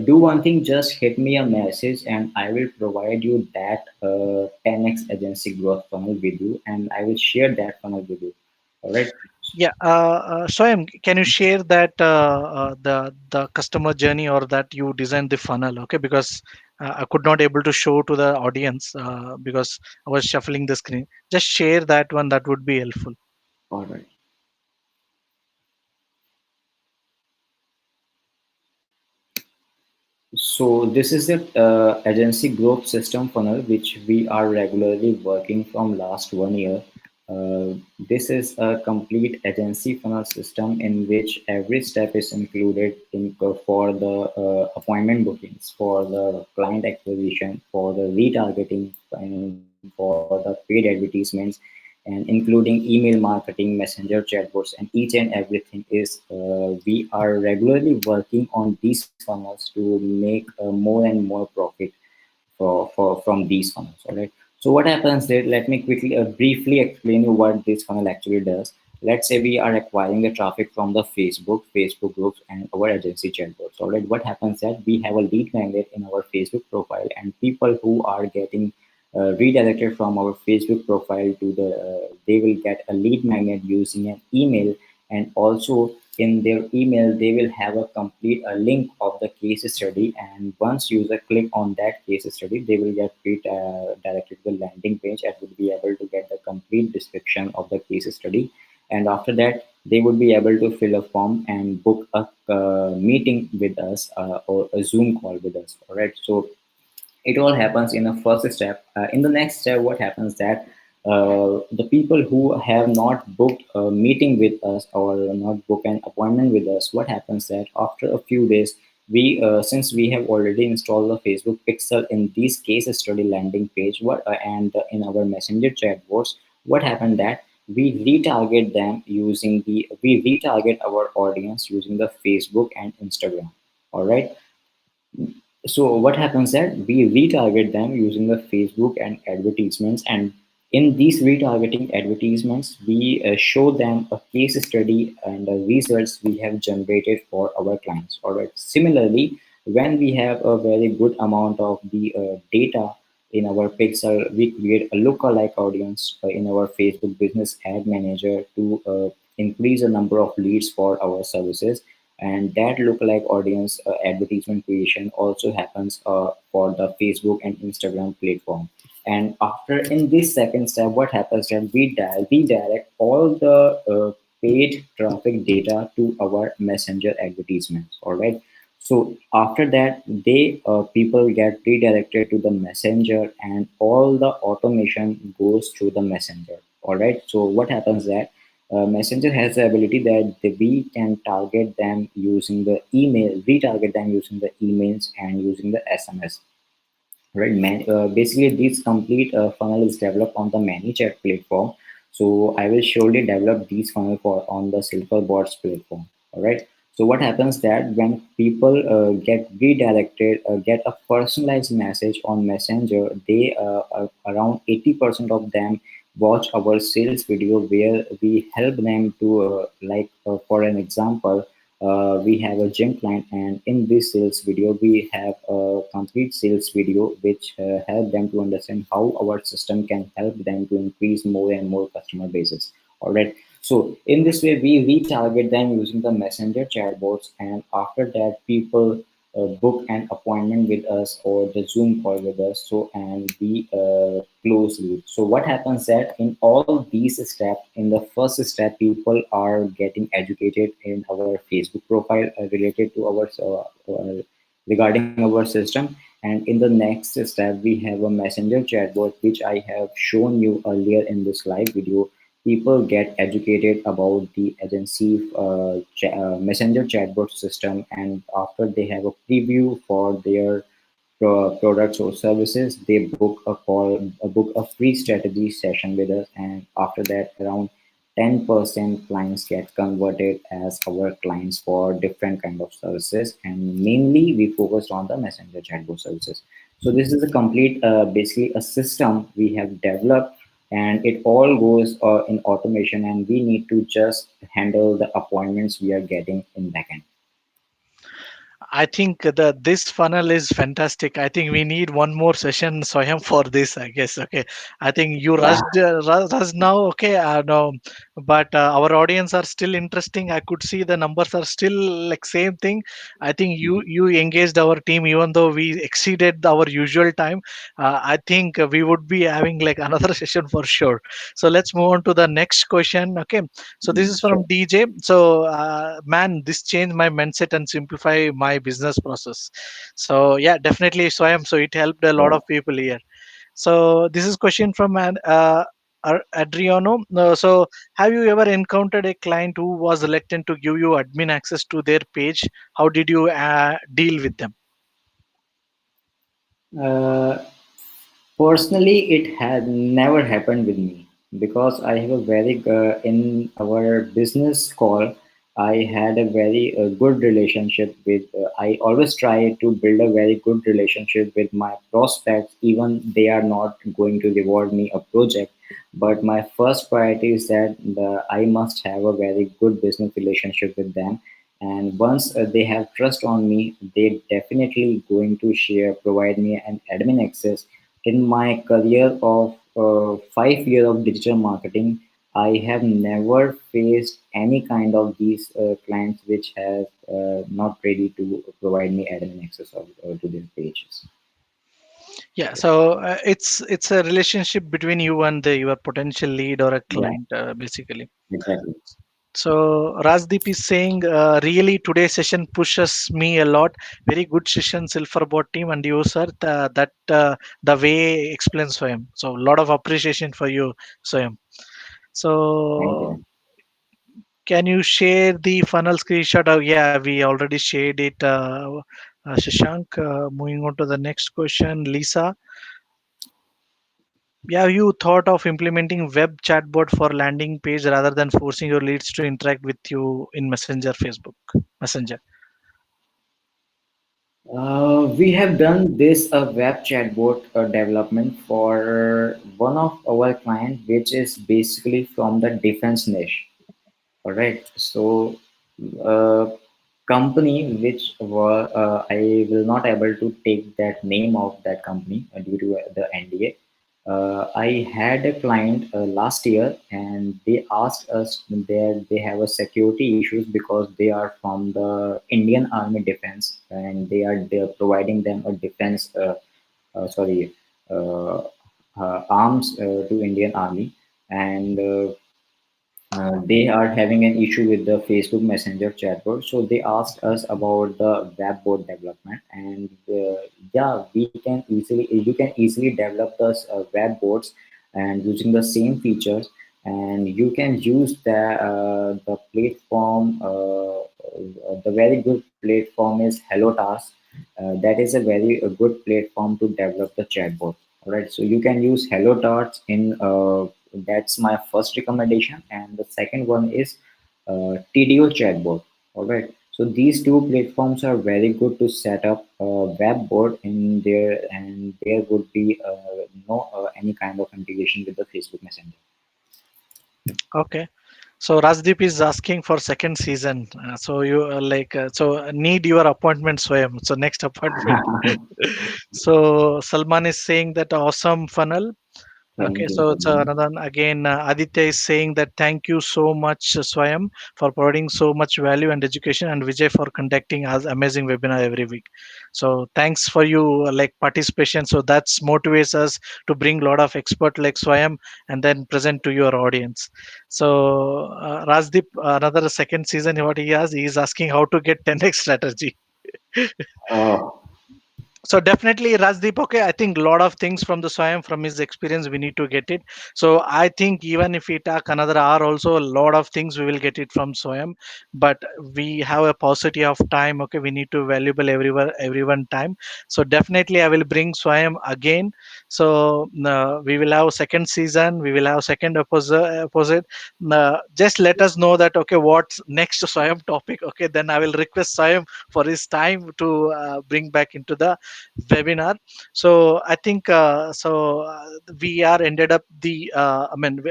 Do one thing, just hit me a message, and I will provide you that 10x agency growth funnel with you, and I will share that funnel with you. All right. Yeah, Swayam, can you share that the customer journey or that you designed the funnel? Okay, because I could not able to show to the audience because I was shuffling the screen. Just share that one. That would be helpful. All right. So this is the agency growth system funnel which we are regularly working from last 1 year. This is a complete agency funnel system in which every step is included in for the appointment bookings, for the client acquisition, for the retargeting, and for the paid advertisements, and including email marketing, messenger chatbots, and each and everything is we are regularly working on these funnels to make more and more profit from these funnels. All right. So what happens there? Let me quickly, briefly explain you what this funnel actually does. Let's say we are acquiring the traffic from the Facebook groups, and our agency chatbots. All right. What happens that we have a lead magnet in our Facebook profile, and people who are getting redirected from our Facebook profile to the, they will get a lead magnet using an email, and also in their email they will have a complete a link of the case study, and once user click on that case study, they will get directed to the landing page and would be able to get the complete description of the case study, and after that they would be able to fill a form and book a meeting with us, or a Zoom call with us. All right. So it all happens in a first step. In the next step, what happens that the people who have not booked a meeting with us or not booked an appointment with us, what happens that after a few days, we since we have already installed the Facebook pixel in this case study landing page, what and in our messenger chat bots, what happened that we retarget our audience using the Facebook and Instagram. All right. So what happens that we retarget them using the Facebook and advertisements, and in these retargeting advertisements we show them a case study and the results we have generated for our clients. All right. Similarly, when we have a very good amount of the data in our pixel, we create a lookalike audience in our Facebook business ad manager to increase the number of leads for our services, and that lookalike audience advertisement creation also happens for the Facebook and Instagram platform. And after in this second step, what happens that we direct all the paid traffic data to our messenger advertisements. All right. So after that, they people get redirected to the messenger, and all the automation goes through the messenger. All right. So what happens that Messenger has the ability that we can target them using the email, retarget them using the emails and using the SMS. Right, basically, this complete funnel is developed on the ManyChat platform. So I will surely develop these funnel for on the Silverbots platform. All right. So what happens that when people get redirected, get a personalized message on Messenger, they around 80% of them watch our sales video where we help them to for an example, we have a gym client, and in this sales video we have a complete sales video which help them to understand how our system can help them to increase more and more customer bases. All right. So in this way we retarget them using the messenger chatbots, and after that people book an appointment with us or the Zoom call with us. So and we close lead. So what happens that in all these steps, in the first step, people are getting educated in our Facebook profile related to our regarding our system. And in the next step, we have a messenger chatbot, which I have shown you earlier in this live video. People get educated about the agency messenger chatbot system, and after they have a preview for their products or services, they book a free strategy session with us, and after that, around 10% clients get converted as our clients for different kind of services, and mainly we focused on the messenger chatbot services. So this is a complete, basically a system we have developed, and it all goes in automation, and we need to just handle the appointments we are getting in backend. I think this funnel is fantastic. I think we need one more session, Swayam, for this. I guess. Okay. I think you Yeah, rushed now. Okay. No, but our audience are still interesting. I could see the numbers are still like same thing. I think you engaged our team even though we exceeded our usual time. I think we would be having like another session for sure. So let's move on to the next question. Okay. So this is from sure. DJ. So man, this changed my mindset and simplify my business process. So yeah, definitely. So I am. So it helped a lot Yeah. of people here. So this is question from an Adriano. So have you ever encountered a client who was reluctant to give you admin access to their page? How did you deal with them? Uh, Personally, it had never happened with me because I have a very in our business call. I had a very good relationship with. I always try to build a very good relationship with my prospects, even they are not going to reward me a project. But my first priority is that I must have a very good business relationship with them, and once they have trust on me, they definitely going to share provide me an admin access. In my career of 5 years of digital marketing, I have never faced any kind of these clients which have not ready to provide me admin access to their pages. Yeah. So it's a relationship between you and your potential lead or a Yeah, client, basically. exactly. So Rajdeep is saying, really today's session pushes me a lot. Very good session, Silverbot team and you, sir. That the way explains Swayam. So a lot of appreciation for you, Swayam. Thank So you. can you share the funnel screenshot? Oh yeah, we already shared it. Shashank. Moving on to the next question, Lisa. Yeah, you thought of implementing web chatbot for landing page rather than forcing your leads to interact with you in Messenger, Facebook Messenger. We have done this web chatbot development for one of our client, which is basically from the defense niche. All right. So, uh, company which were I will not able to take that name of that company due to the NDA. I had a client last year, and they asked us that they have a security issues because they are from the Indian Army Defense, and they are providing them a defense sorry uh, arms to Indian Army, and they are having an issue with the Facebook Messenger chatbot. So they asked us about the web bot development, and yeah, we can easily you can easily develop those web bots and using the same features, and you can use the platform. The very good platform is HelloTask. That is a very good platform to develop the chatbot. All right, so you can use HelloTask in that's my first recommendation. And the second one is TDO Chatbot. All right. So these two platforms are very good to set up a web board in there, and there would be no any kind of integration with the Facebook Messenger. Okay. So Rajdeep is asking for second season. So you so need your appointment, Swayam. So next appointment. So Salman is saying that awesome funnel. Okay, Thank you so so it's much. another again. Aditya is saying that thank you so much, Swayam, for providing so much value and education, and Vijay for conducting us amazing webinar every week. So thanks for you participation. So that's motivates us to bring a lot of expert like Swayam and then present to your audience. So Rajdeep, another second season, what he is asking how to get 10x strategy. Oh, So definitely Rajdeep, okay, I think a lot of things from the Swayam from his experience we need to get it. So I think even if we talk another hour also, a lot of things we will get it from Swayam. But we have a paucity of time, okay, we need to valuable everyone time. So definitely I will bring Swayam again. So we will have second season, we will have second opposite. Just let us know that okay, what's next Swayam topic, okay, then I will request Swayam for his time to bring back into the webinar. So I think we are ended up the I mean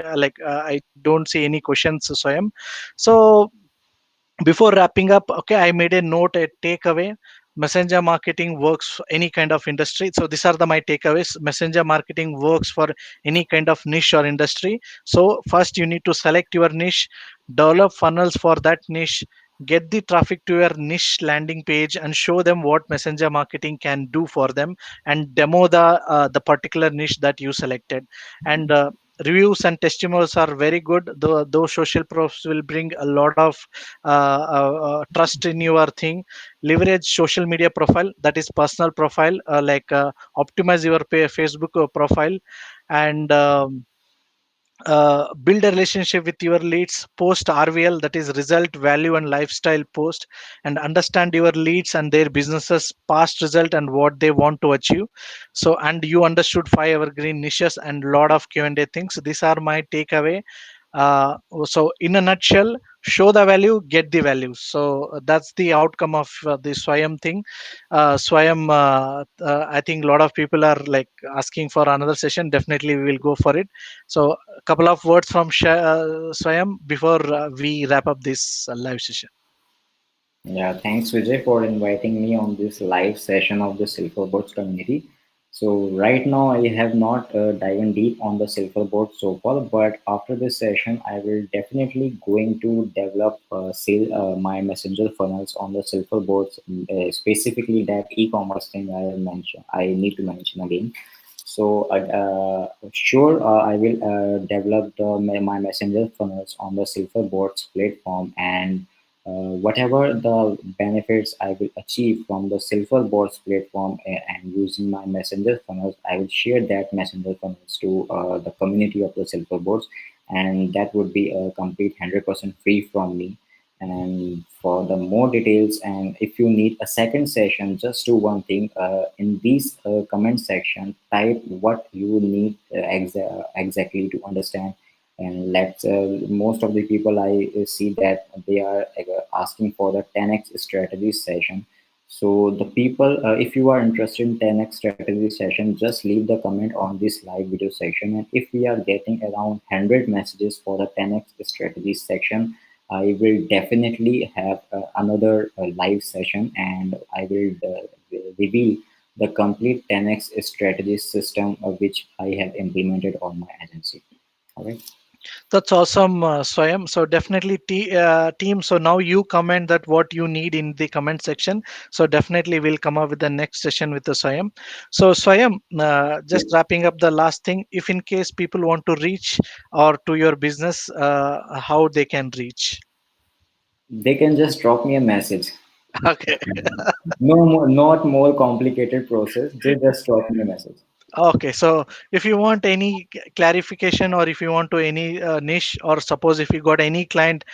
I don't see any questions, Swayam. So before wrapping up, okay, I made a note, a takeaway. Messenger marketing works for any kind of industry. So these are the my takeaways. Messenger marketing works for any kind of niche or industry. So first you need to select your niche, develop funnels for that niche, get the traffic to your niche landing page and show them what messenger marketing can do for them, and demo the particular niche that you selected. And reviews and testimonials are very good. Those social proofs will bring a lot of trust in your thing. Leverage social media profile, that is personal profile, optimize your Facebook profile. And build a relationship with your leads, post RVL, that is result value and lifestyle post, and understand your leads and their businesses past result and what they want to achieve. So and you understood five evergreen niches and lot of Q&A things. These are my takeaway. So in a nutshell, show the value, get the value. So that's the outcome of the Swayam thing. Swayam, I think a lot of people are like asking for another session. Definitely we will go for it. So a couple of words from Swayam before we wrap up this live session. yeah, thanks Vijay for inviting me on this live session of the Silverboards community. So right now I have not dived deep on the Silverboard so far, but after this session I will definitely going to develop sale my messenger funnels on the Silverboards, specifically that e-commerce thing I mentioned. I need to mention again. So sure, I will develop my messenger funnels on the Silverboards platform, and whatever the benefits I will achieve from the Silverboards platform and using my messenger funnels, I will share that messenger funnels to the community of the Silverboards, and that would be a complete 100% free from me. And for the more details, and if you need a second session, just do one thing. In this comment section, type what you need exactly to understand. And let's most of the people I see that they are asking for the 10x strategy session. So the people, if you are interested in 10x strategy session, just leave the comment on this live video section. And if we are getting around 100 messages for the 10x strategy section, I will definitely have another live session, and I will reveal the complete 10x strategy system which I have implemented on my agency. All right. That's awesome, Swayam. So definitely, team. So now you comment that what you need in the comment section. So definitely, we'll come up with the next session with the Swayam. So Swayam, just wrapping up the last thing. If in case people want to reach or to your business, how they can reach? They can just drop me a message. Okay. No more, not more complicated process. They just drop me a message. Okay, so if you want any clarification, or if you want to any niche, or suppose if you got any client,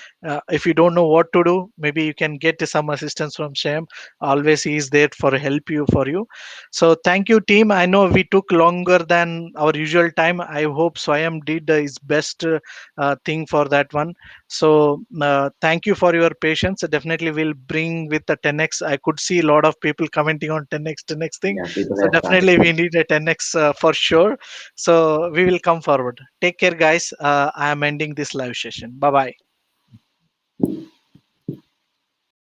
if you don't know what to do, maybe you can get some assistance from Shyam. Always he is there for help you for you. So thank you, team. I know we took longer than our usual time. I hope Swayam did his best thing for that one. So thank you for your patience. Definitely will bring with the 10x. I could see a lot of people commenting on 10x, 10x thing. Yeah, people So have started. definitely we need a 10x for sure. So we will come forward. Take care, guys. I am ending this live session. Bye bye.